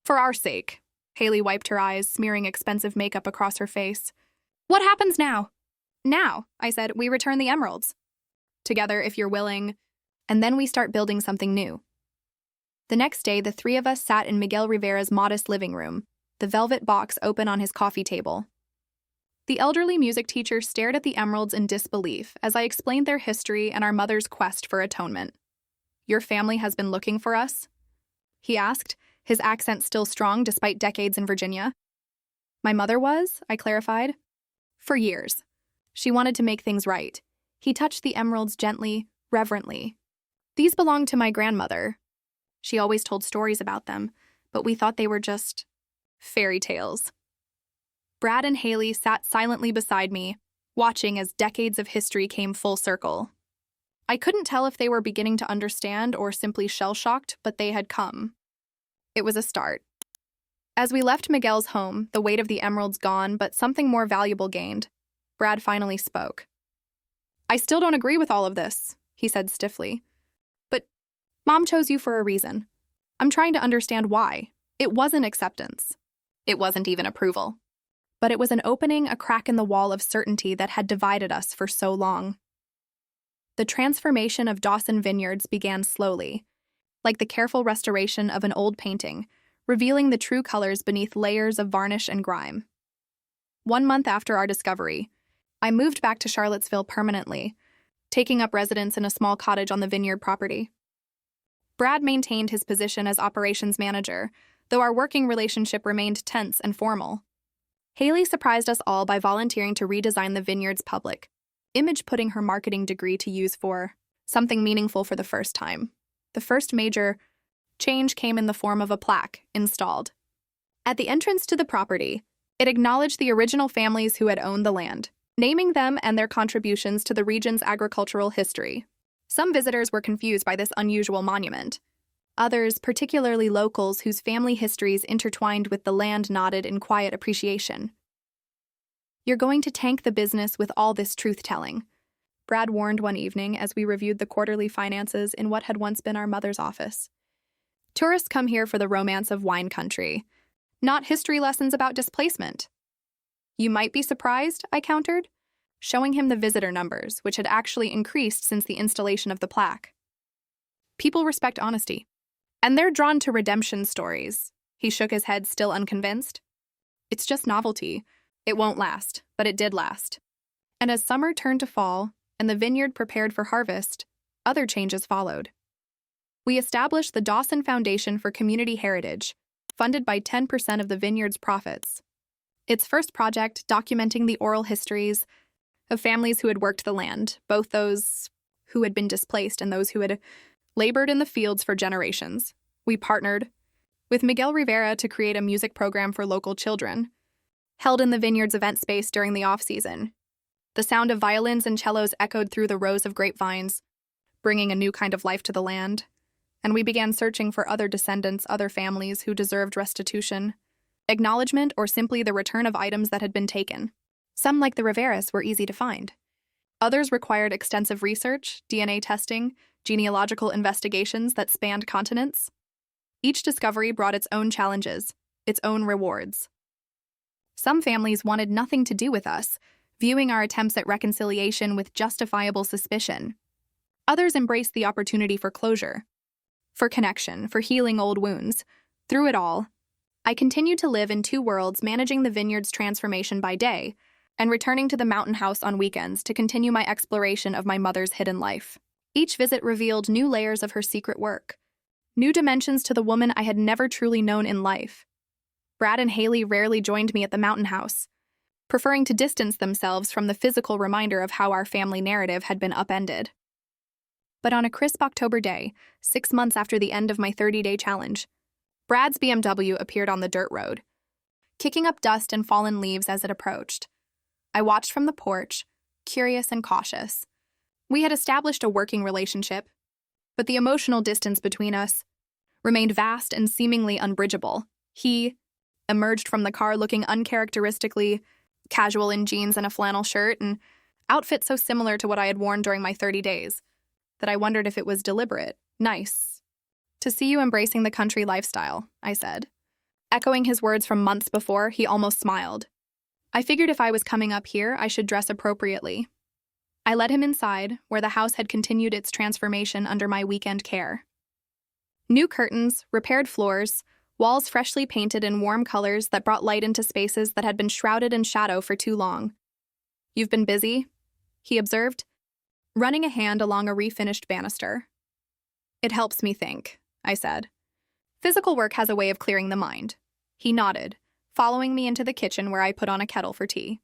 S1: For our sake. Haley wiped her eyes, smearing expensive makeup across her face. What happens now? Now, I said, we return the emeralds. Together, if you're willing. And then we start building something new. The next day, the three of us sat in Miguel Rivera's modest living room, the velvet box open on his coffee table. The elderly music teacher stared at the emeralds in disbelief as I explained their history and our mother's quest for atonement. Your family has been looking for us? He asked, his accent still strong despite decades in Virginia. My mother was, I clarified. For years. She wanted to make things right. He touched the emeralds gently, reverently. These belonged to my grandmother. She always told stories about them, but we thought they were just fairy tales. Brad and Haley sat silently beside me, watching as decades of history came full circle. I couldn't tell if they were beginning to understand or simply shell-shocked, but they had come. It was a start. As we left Miguel's home, the weight of the emeralds gone, but something more valuable gained, Brad finally spoke. I still don't agree with all of this, he said stiffly. But Mom chose you for a reason. I'm trying to understand why. It wasn't acceptance. It wasn't even approval. But it was an opening, a crack in the wall of certainty that had divided us for so long. The transformation of Dawson Vineyards began slowly, like the careful restoration of an old painting, revealing the true colors beneath layers of varnish and grime. 1 month after our discovery, I moved back to Charlottesville permanently, taking up residence in a small cottage on the vineyard property. Brad maintained his position as operations manager, though our working relationship remained tense and formal. Haley surprised us all by volunteering to redesign the vineyard's public image, putting her marketing degree to use for something meaningful for the first time. The first major change came in the form of a plaque installed. At the entrance to the property, it acknowledged the original families who had owned the land, naming them and their contributions to the region's agricultural history. Some visitors were confused by this unusual monument. Others, particularly locals whose family histories intertwined with the land, nodded in quiet appreciation. You're going to tank the business with all this truth-telling, Brad warned one evening as we reviewed the quarterly finances in what had once been our mother's office. Tourists come here for the romance of wine country, not history lessons about displacement. You might be surprised, I countered, showing him the visitor numbers, which had actually increased since the installation of the plaque. People respect honesty. And they're drawn to redemption stories. He shook his head, still unconvinced. It's just novelty. It won't last, but it did last. And as summer turned to fall and the vineyard prepared for harvest, other changes followed. We established the Dawson Foundation for Community Heritage, funded by 10% of the vineyard's profits. Its first project documenting the oral histories of families who had worked the land, both those who had been displaced and those who had labored in the fields for generations. We partnered with Miguel Rivera to create a music program for local children, held in the vineyard's event space during the off-season. The sound of violins and cellos echoed through the rows of grapevines, bringing a new kind of life to the land. And we began searching for other descendants, other families who deserved restitution, acknowledgement, or simply the return of items that had been taken. Some, like the Riveras, were easy to find. Others required extensive research, DNA testing, genealogical investigations that spanned continents. Each discovery brought its own challenges, its own rewards. Some families wanted nothing to do with us, viewing our attempts at reconciliation with justifiable suspicion. Others embraced the opportunity for closure, for connection, for healing old wounds. Through it all, I continued to live in two worlds, managing the vineyard's transformation by day and returning to the mountain house on weekends to continue my exploration of my mother's hidden life. Each visit revealed new layers of her secret work, new dimensions to the woman I had never truly known in life. Brad and Haley rarely joined me at the mountain house, preferring to distance themselves from the physical reminder of how our family narrative had been upended. But on a crisp October day, 6 months after the end of my 30-day challenge, Brad's BMW appeared on the dirt road, kicking up dust and fallen leaves as it approached. I watched from the porch, curious and cautious. We had established a working relationship, but the emotional distance between us remained vast and seemingly unbridgeable. He emerged from the car looking uncharacteristically casual in jeans and a flannel shirt, an outfit so similar to what I had worn during my 30 days that I wondered if it was deliberate. Nice to see you embracing the country lifestyle, I said. Echoing his words from months before, he almost smiled. I figured if I was coming up here, I should dress appropriately. I led him inside, where the house had continued its transformation under my weekend care. New curtains, repaired floors, walls freshly painted in warm colors that brought light into spaces that had been shrouded in shadow for too long. You've been busy, he observed, running a hand along a refinished banister. It helps me think, I said. Physical work has a way of clearing the mind. He nodded, following me into the kitchen where I put on a kettle for tea.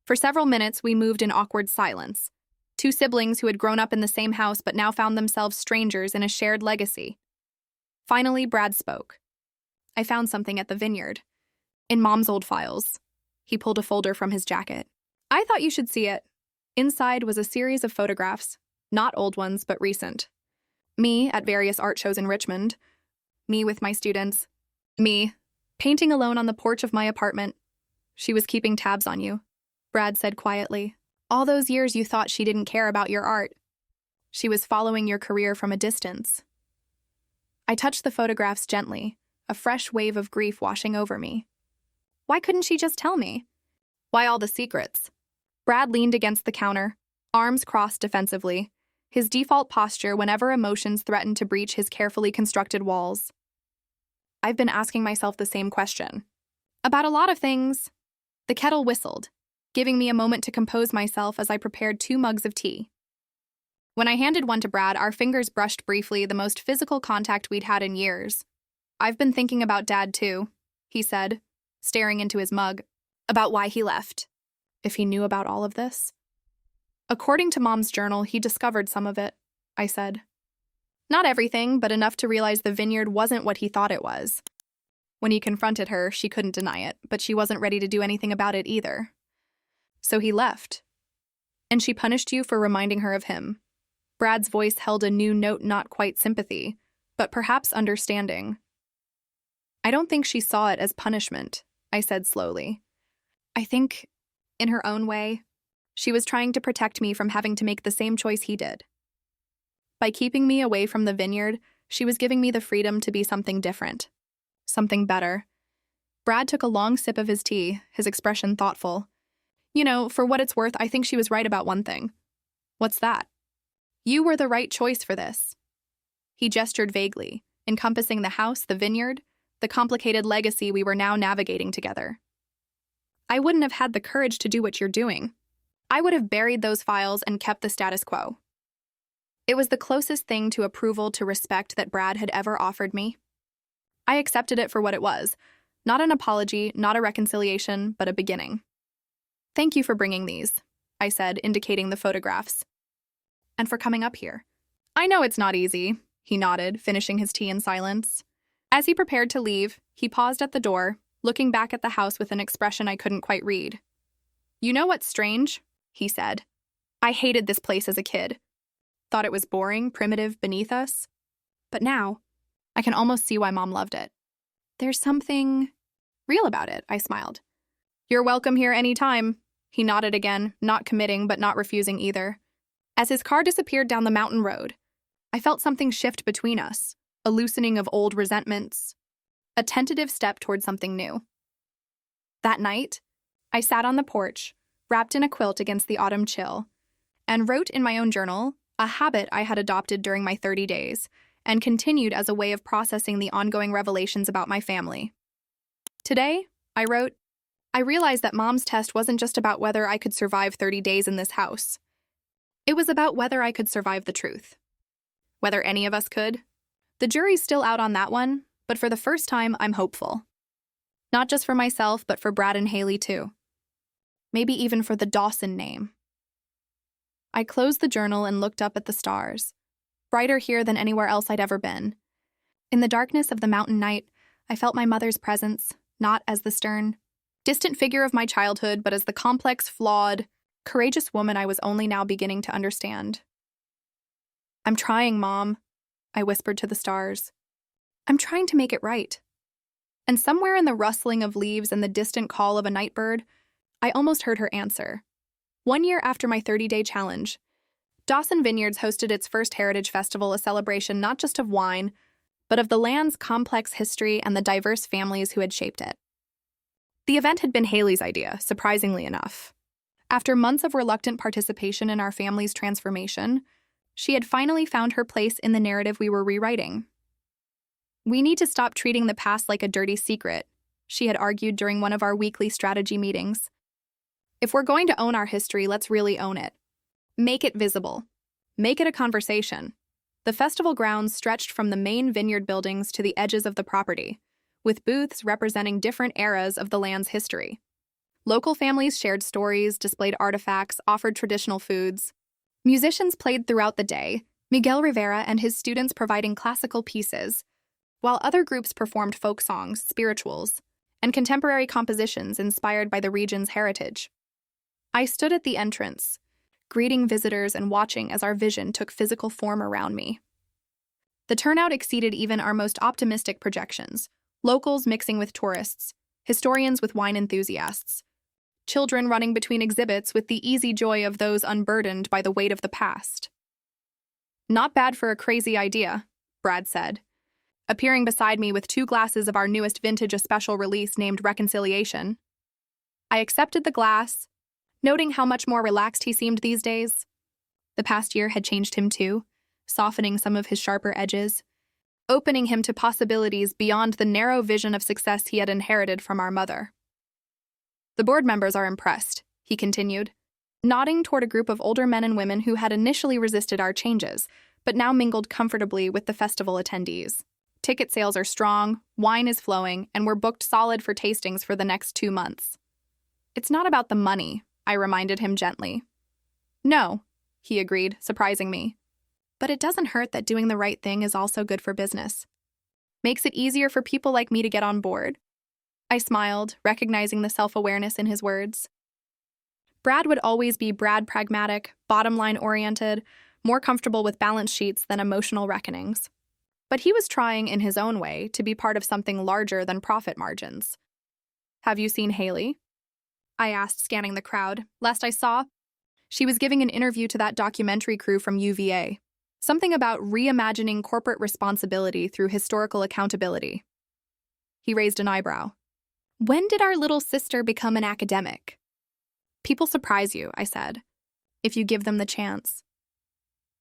S1: For several minutes, we moved in awkward silence. Two siblings who had grown up in the same house but now found themselves strangers in a shared legacy. Finally, Brad spoke. I found something at the vineyard. In Mom's old files. He pulled a folder from his jacket. I thought you should see it. Inside was a series of photographs, not old ones, but recent. Me at various art shows in Richmond. Me with my students. Me, painting alone on the porch of my apartment. She was keeping tabs on you, Brad said quietly. All those years you thought she didn't care about your art. She was following your career from a distance. I touched the photographs gently, a fresh wave of grief washing over me. Why couldn't she just tell me? Why all the secrets? Brad leaned against the counter, arms crossed defensively, his default posture whenever emotions threatened to breach his carefully constructed walls. I've been asking myself the same question. About a lot of things. The kettle whistled, giving me a moment to compose myself as I prepared 2 mugs of tea. When I handed one to Brad, our fingers brushed briefly, the most physical contact we'd had in years. I've been thinking about Dad too, he said, staring into his mug, about why he left. If he knew about all of this? According to Mom's journal, he discovered some of it, I said. Not everything, but enough to realize the vineyard wasn't what he thought it was. When he confronted her, she couldn't deny it, but she wasn't ready to do anything about it either. So he left. And she punished you for reminding her of him. Brad's voice held a new note, not quite sympathy, but perhaps understanding. I don't think she saw it as punishment, I said slowly. I think, in her own way, she was trying to protect me from having to make the same choice he did. By keeping me away from the vineyard, she was giving me the freedom to be something different, something better. Brad took a long sip of his tea, his expression thoughtful. You know, for what it's worth, I think she was right about one thing. What's that? You were the right choice for this. He gestured vaguely, encompassing the house, the vineyard, the complicated legacy we were now navigating together. I wouldn't have had the courage to do what you're doing. I would have buried those files and kept the status quo. It was the closest thing to approval, to respect that Brad had ever offered me. I accepted it for what it was, not an apology, not a reconciliation, but a beginning. Thank you for bringing these, I said, indicating the photographs. And for coming up here. I know it's not easy, he nodded, finishing his tea in silence. As he prepared to leave, he paused at the door, looking back at the house with an expression I couldn't quite read. You know what's strange? He said. I hated this place as a kid. Thought it was boring, primitive, beneath us. But now, I can almost see why Mom loved it. There's something real about it, I smiled. You're welcome here anytime. He nodded again, not committing but not refusing either. As his car disappeared down the mountain road, I felt something shift between us, a loosening of old resentments, a tentative step toward something new. That night, I sat on the porch, wrapped in a quilt against the autumn chill, and wrote in my own journal, a habit I had adopted during my 30 days, and continued as a way of processing the ongoing revelations about my family. Today, I wrote, I realized that Mom's test wasn't just about whether I could survive 30 days in this house. It was about whether I could survive the truth. Whether any of us could. The jury's still out on that one, but for the first time, I'm hopeful. Not just for myself, but for Brad and Haley too. Maybe even for the Dawson name. I closed the journal and looked up at the stars. brighter here than anywhere else I'd ever been. In the darkness of the mountain night, I felt my mother's presence, not as the stern, distant figure of my childhood, but as the complex, flawed, courageous woman I was only now beginning to understand. "I'm trying, Mom," I whispered to the stars. "I'm trying to make it right." And somewhere in the rustling of leaves and the distant call of a night bird, I almost heard her answer. 1 year after my 30-day challenge, Dawson Vineyards hosted its first Heritage Festival, a celebration not just of wine, but of the land's complex history and the diverse families who had shaped it. The event had been Haley's idea, surprisingly enough. After months of reluctant participation in our family's transformation, she had finally found her place in the narrative we were rewriting. "We need to stop treating the past like a dirty secret," she had argued during one of our weekly strategy meetings. "If we're going to own our history, let's really own it. Make it visible. Make it a conversation." The festival grounds stretched from the main vineyard buildings to the edges of the property, with booths representing different eras of the land's history. Local families shared stories, displayed artifacts, offered traditional foods. Musicians played throughout the day, Miguel Rivera and his students providing classical pieces, while other groups performed folk songs, spirituals, and contemporary compositions inspired by the region's heritage. I stood at the entrance, greeting visitors and watching as our vision took physical form around me. The turnout exceeded even our most optimistic projections, locals mixing with tourists, historians with wine enthusiasts, children running between exhibits with the easy joy of those unburdened by the weight of the past. "Not bad for a crazy idea," Brad said, appearing beside me with 2 glasses of our newest vintage, a special release named Reconciliation. I accepted the glass, noting how much more relaxed he seemed these days. The past year had changed him too, softening some of his sharper edges, opening him to possibilities beyond the narrow vision of success he had inherited from our mother. "The board members are impressed," he continued, nodding toward a group of older men and women who had initially resisted our changes, but now mingled comfortably with the festival attendees. "Ticket sales are strong, wine is flowing, and we're booked solid for tastings for the next 2 months. It's not about the money," I reminded him gently. "No," he agreed, surprising me. "But it doesn't hurt that doing the right thing is also good for business. Makes it easier for people like me to get on board." I smiled, recognizing the self-awareness in his words. Brad would always be Brad, pragmatic, bottom-line oriented, more comfortable with balance sheets than emotional reckonings. But he was trying, in his own way, to be part of something larger than profit margins. "Have you seen Haley?" I asked, scanning the crowd, lest I saw. She was giving an interview to that documentary crew from UVA. Something about reimagining corporate responsibility through historical accountability. He raised an eyebrow. "When did our little sister become an academic?" "People surprise you," I said, "if you give them the chance."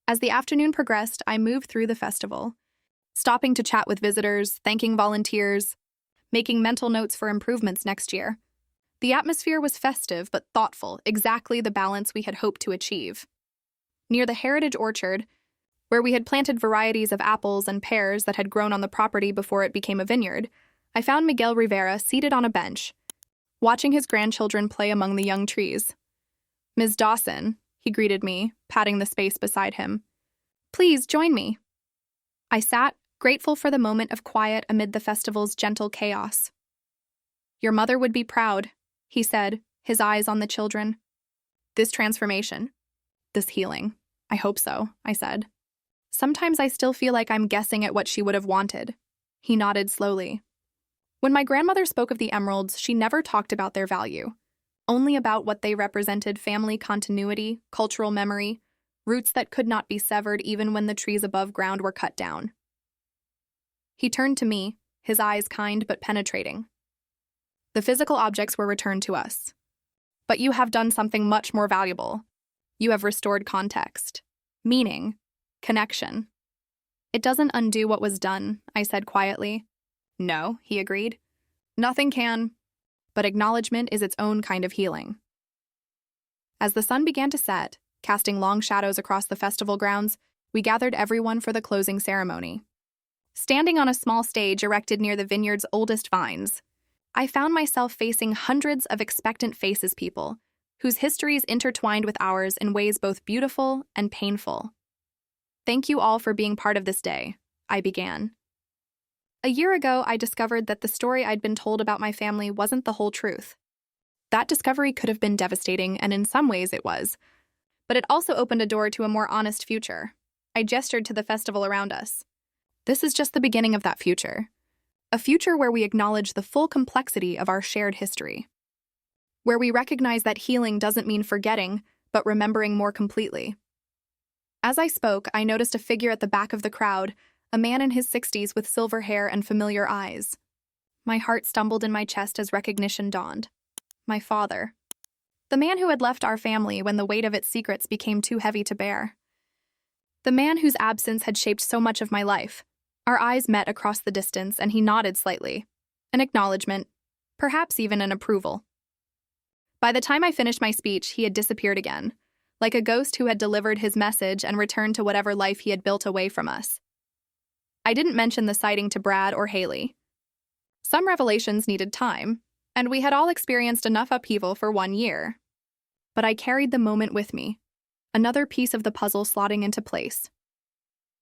S1: As the afternoon progressed, I moved through the festival, stopping to chat with visitors, thanking volunteers, making mental notes for improvements next year. The atmosphere was festive but thoughtful, exactly the balance we had hoped to achieve. Near the Heritage Orchard, where we had planted varieties of apples and pears that had grown on the property before it became a vineyard, I found Miguel Rivera seated on a bench, watching his grandchildren play among the young trees. "Ms. Dawson," he greeted me, patting the space beside him. "Please join me." I sat, grateful for the moment of quiet amid the festival's gentle chaos. "Your mother would be proud," he said, his eyes on the children. "This transformation, this healing. I hope so," I said. "Sometimes I still feel like I'm guessing at what she would have wanted." He nodded slowly. When my grandmother spoke of the emeralds, she never talked about their value, only about what they represented: family continuity, cultural memory, roots that could not be severed even when the trees above ground were cut down. He turned to me, his eyes kind but penetrating. "The physical objects were returned to us. But you have done something much more valuable. You have restored context, meaning, connection." "It doesn't undo what was done," I said quietly. "No," he agreed. "Nothing can, but acknowledgement is its own kind of healing." As the sun began to set, casting long shadows across the festival grounds, we gathered everyone for the closing ceremony. Standing on a small stage erected near the vineyard's oldest vines, I found myself facing hundreds of expectant faces, people whose histories intertwined with ours in ways both beautiful and painful. Thank you all for being part of this day, I began. A year ago, I discovered that the story I'd been told about my family wasn't the whole truth. That discovery could have been devastating, and in some ways it was. But it also opened a door to a more honest future. I gestured to the festival around us. This is just the beginning of that future. A future where we acknowledge the full complexity of our shared history. Where we recognize that healing doesn't mean forgetting, but remembering more completely. As I spoke, I noticed a figure at the back of the crowd, a man in his 60s with silver hair and familiar eyes. My heart stumbled in my chest as recognition dawned. My father. The man who had left our family when the weight of its secrets became too heavy to bear. The man whose absence had shaped so much of my life. Our eyes met across the distance, and he nodded slightly. An acknowledgement, perhaps even an approval. By the time I finished my speech, he had disappeared again, like a ghost who had delivered his message and returned to whatever life he had built away from us. I didn't mention the sighting to Brad or Haley. Some revelations needed time, and we had all experienced enough upheaval for 1 year. But I carried the moment with me, another piece of the puzzle slotting into place.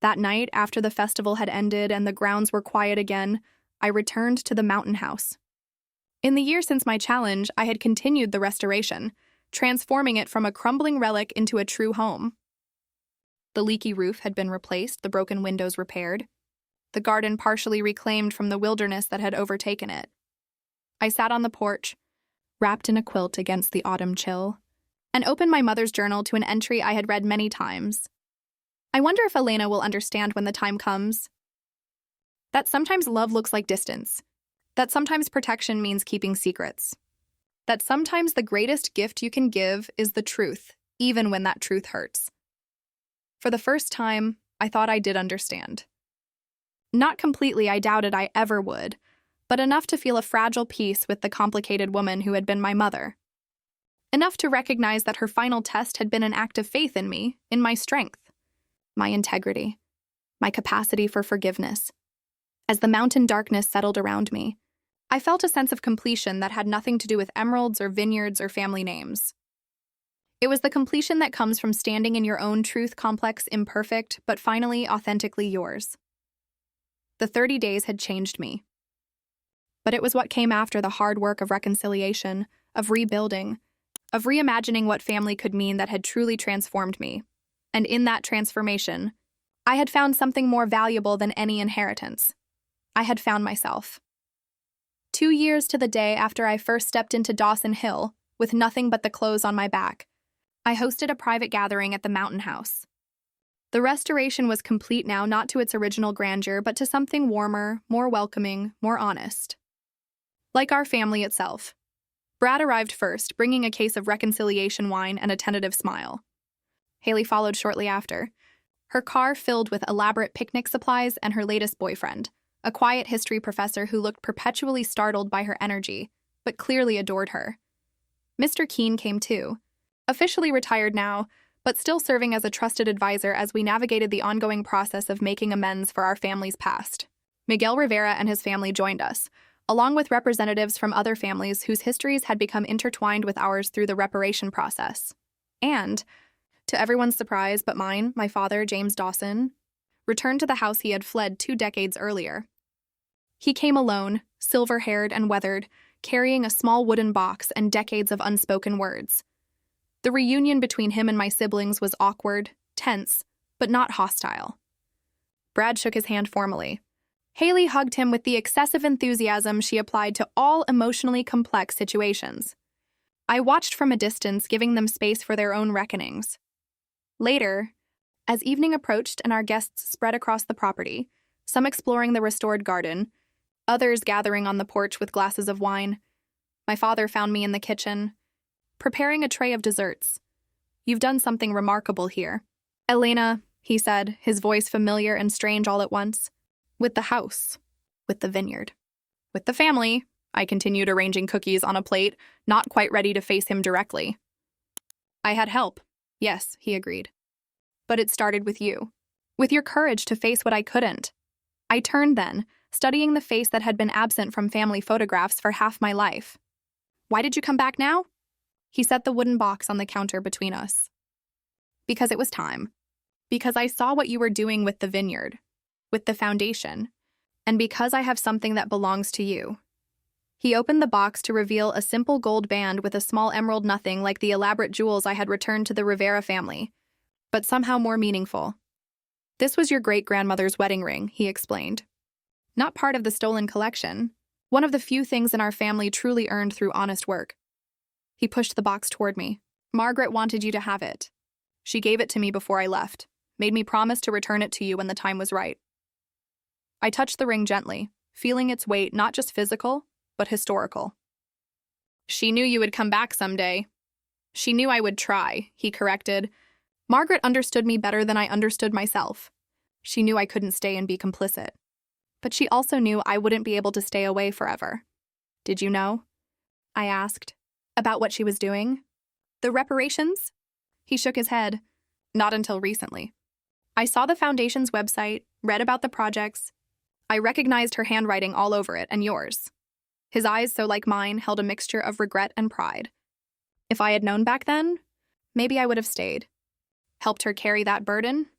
S1: That night, after the festival had ended and the grounds were quiet again, I returned to the mountain house. In the year since my challenge, I had continued the restoration, transforming it from a crumbling relic into a true home. The leaky roof had been replaced, the broken windows repaired, the garden partially reclaimed from the wilderness that had overtaken it. I sat on the porch, wrapped in a quilt against the autumn chill, and opened my mother's journal to an entry I had read many times. I wonder if Elena will understand when the time comes. That sometimes love looks like distance. That sometimes protection means keeping secrets. That sometimes the greatest gift you can give is the truth, even when that truth hurts. For the first time, I thought I did understand. Not completely, I doubted I ever would, but enough to feel a fragile peace with the complicated woman who had been my mother. Enough to recognize that her final test had been an act of faith in me, in my strength, my integrity, my capacity for forgiveness. As the mountain darkness settled around me, I felt a sense of completion that had nothing to do with emeralds or vineyards or family names. It was the completion that comes from standing in your own truth, complex, imperfect, but finally authentically yours. The 30 days had changed me. But it was what came after the hard work of reconciliation, of rebuilding, of reimagining what family could mean that had truly transformed me. And in that transformation, I had found something more valuable than any inheritance. I had found myself. 2 years to the day after I first stepped into Dawson Hill, with nothing but the clothes on my back, I hosted a private gathering at the mountain house. The restoration was complete now, not to its original grandeur, but to something warmer, more welcoming, more honest. Like our family itself. Brad arrived first, bringing a case of reconciliation wine and a tentative smile. Haley followed shortly after, her car filled with elaborate picnic supplies and her latest boyfriend, a quiet history professor who looked perpetually startled by her energy, but clearly adored her. Mr. Keene came too, officially retired now, but still serving as a trusted advisor as we navigated the ongoing process of making amends for our family's past. Miguel Rivera and his family joined us, along with representatives from other families whose histories had become intertwined with ours through the reparation process. And, to everyone's surprise but mine, my father, James Dawson, returned to the house he had fled 2 decades earlier. He came alone, silver-haired and weathered, carrying a small wooden box and decades of unspoken words. The reunion between him and my siblings was awkward, tense, but not hostile. Brad shook his hand formally. Haley hugged him with the excessive enthusiasm she applied to all emotionally complex situations. I watched from a distance, giving them space for their own reckonings. Later, as evening approached and our guests spread across the property, some exploring the restored garden, others gathering on the porch with glasses of wine, my father found me in the kitchen, preparing a tray of desserts. You've done something remarkable here. Elena, he said, his voice familiar and strange all at once. With the house. With the vineyard. With the family. I continued arranging cookies on a plate, not quite ready to face him directly. I had help. Yes, he agreed. But it started with you. With your courage to face what I couldn't. I turned then, studying the face that had been absent from family photographs for half my life. Why did you come back now? He set the wooden box on the counter between us. Because it was time. Because I saw what you were doing with the vineyard, with the foundation, and because I have something that belongs to you." He opened the box to reveal a simple gold band with a small emerald, nothing like the elaborate jewels I had returned to the Rivera family, but somehow more meaningful. "This was your great-grandmother's wedding ring," he explained. "Not part of the stolen collection. One of the few things in our family truly earned through honest work." He pushed the box toward me. "Margaret wanted you to have it. She gave it to me before I left, made me promise to return it to you when the time was right." I touched the ring gently, feeling its weight, not just physical, but historical. "She knew you would come back someday." "She knew I would try," he corrected. "Margaret understood me better than I understood myself. She knew I couldn't stay and be complicit. But she also knew I wouldn't be able to stay away forever." "Did you know?" I asked. "About what she was doing? The reparations?" He shook his head. "Not until recently. I saw the Foundation's website, read about the projects. I recognized her handwriting all over it, and yours." His eyes, so like mine, held a mixture of regret and pride. If I had known back then, maybe I would have stayed. Helped her carry that burden?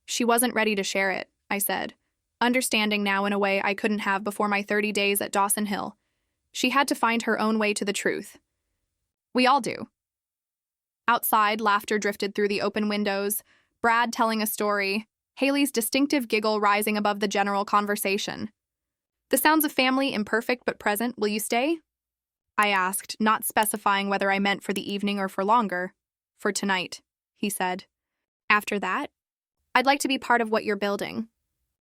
S1: "She wasn't ready to share it," I said, understanding now in a way I couldn't have before my 30 days at Dawson Hill. She had to find her own way to the truth. We all do. Outside, laughter drifted through the open windows, Brad telling a story, Haley's distinctive giggle rising above the general conversation. "The sounds of family, imperfect but present. Will you stay?" I asked, not specifying whether I meant for the evening or for longer. "For tonight," he said. "After that? I'd like to be part of what you're building.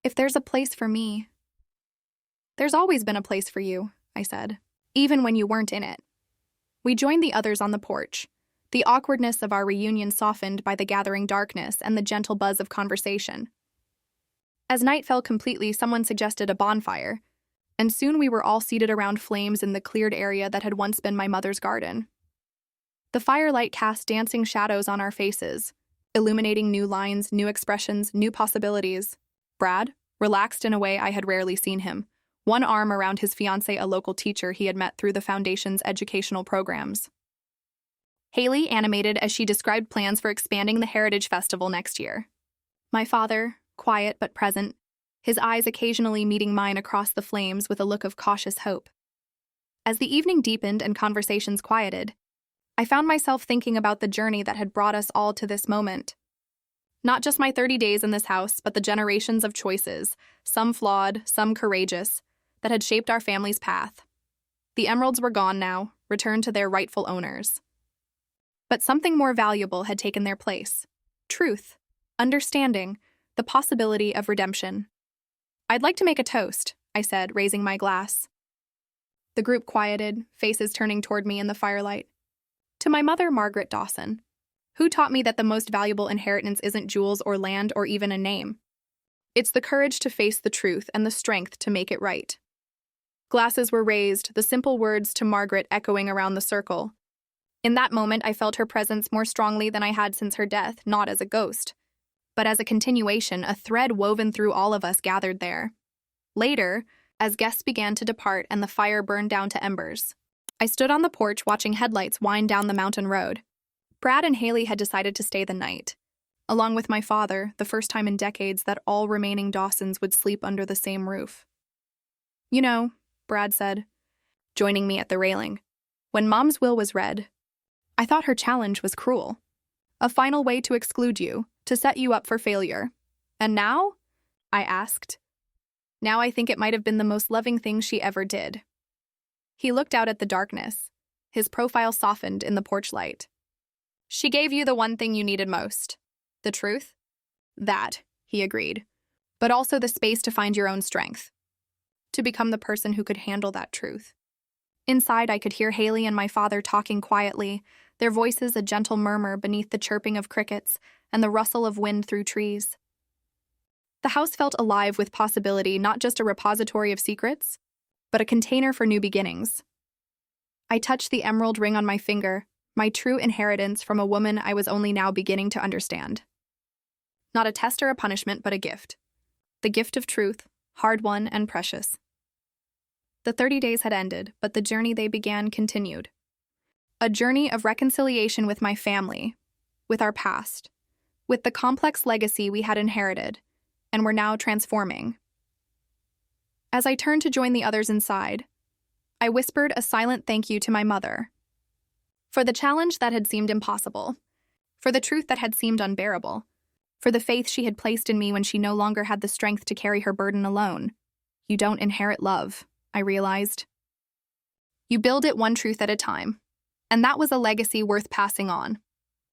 S1: If there's a place for me." "There's always been a place for you," I said, "even when you weren't in it." We joined the others on the porch, the awkwardness of our reunion softened by the gathering darkness and the gentle buzz of conversation. As night fell completely, someone suggested a bonfire, and soon we were all seated around flames in the cleared area that had once been my mother's garden. The firelight cast dancing shadows on our faces, illuminating new lines, new expressions, new possibilities. Brad, relaxed in a way I had rarely seen him, one arm around his fiancée, a local teacher he had met through the Foundation's educational programs. Haley animated as she described plans for expanding the Heritage Festival next year. My father, quiet but present, his eyes occasionally meeting mine across the flames with a look of cautious hope. As the evening deepened and conversations quieted, I found myself thinking about the journey that had brought us all to this moment. Not just my 30 days in this house, but the generations of choices, some flawed, some courageous, that had shaped our family's path. The emeralds were gone now, returned to their rightful owners. But something more valuable had taken their place. Truth, understanding, the possibility of redemption. "I'd like to make a toast," I said, raising my glass. The group quieted, faces turning toward me in the firelight. "To my mother, Margaret Dawson, who taught me that the most valuable inheritance isn't jewels or land or even a name. It's the courage to face the truth and the strength to make it right." Glasses were raised, the simple words "to Margaret" echoing around the circle. In that moment, I felt her presence more strongly than I had since her death, not as a ghost, but as a continuation, a thread woven through all of us gathered there. Later, as guests began to depart and the fire burned down to embers, I stood on the porch watching headlights wind down the mountain road. Brad and Haley had decided to stay the night. Along with my father, the first time in decades that all remaining Dawsons would sleep under the same roof. "You know," Brad said, joining me at the railing, "when Mom's will was read, I thought her challenge was cruel. A final way to exclude you, to set you up for failure. And now?" I asked. "Now I think it might have been the most loving thing she ever did." He looked out at the darkness. His profile softened in the porch light. "She gave you the one thing you needed most. The truth?" "That," he agreed. "But also the space to find your own strength. To become the person who could handle that truth." Inside, I could hear Haley and my father talking quietly, their voices a gentle murmur beneath the chirping of crickets and the rustle of wind through trees. The house felt alive with possibility, not just a repository of secrets, but a container for new beginnings. I touched the emerald ring on my finger, my true inheritance from a woman I was only now beginning to understand. Not a test or a punishment, but a gift. The gift of truth, hard-won and precious. The 30 days had ended, but the journey they began continued. A journey of reconciliation with my family, with our past, with the complex legacy we had inherited and were now transforming. As I turned to join the others inside, I whispered a silent thank you to my mother. For the challenge that had seemed impossible, for the truth that had seemed unbearable, for the faith she had placed in me when she no longer had the strength to carry her burden alone. You don't inherit love, I realized. You build it one truth at a time, and that was a legacy worth passing on.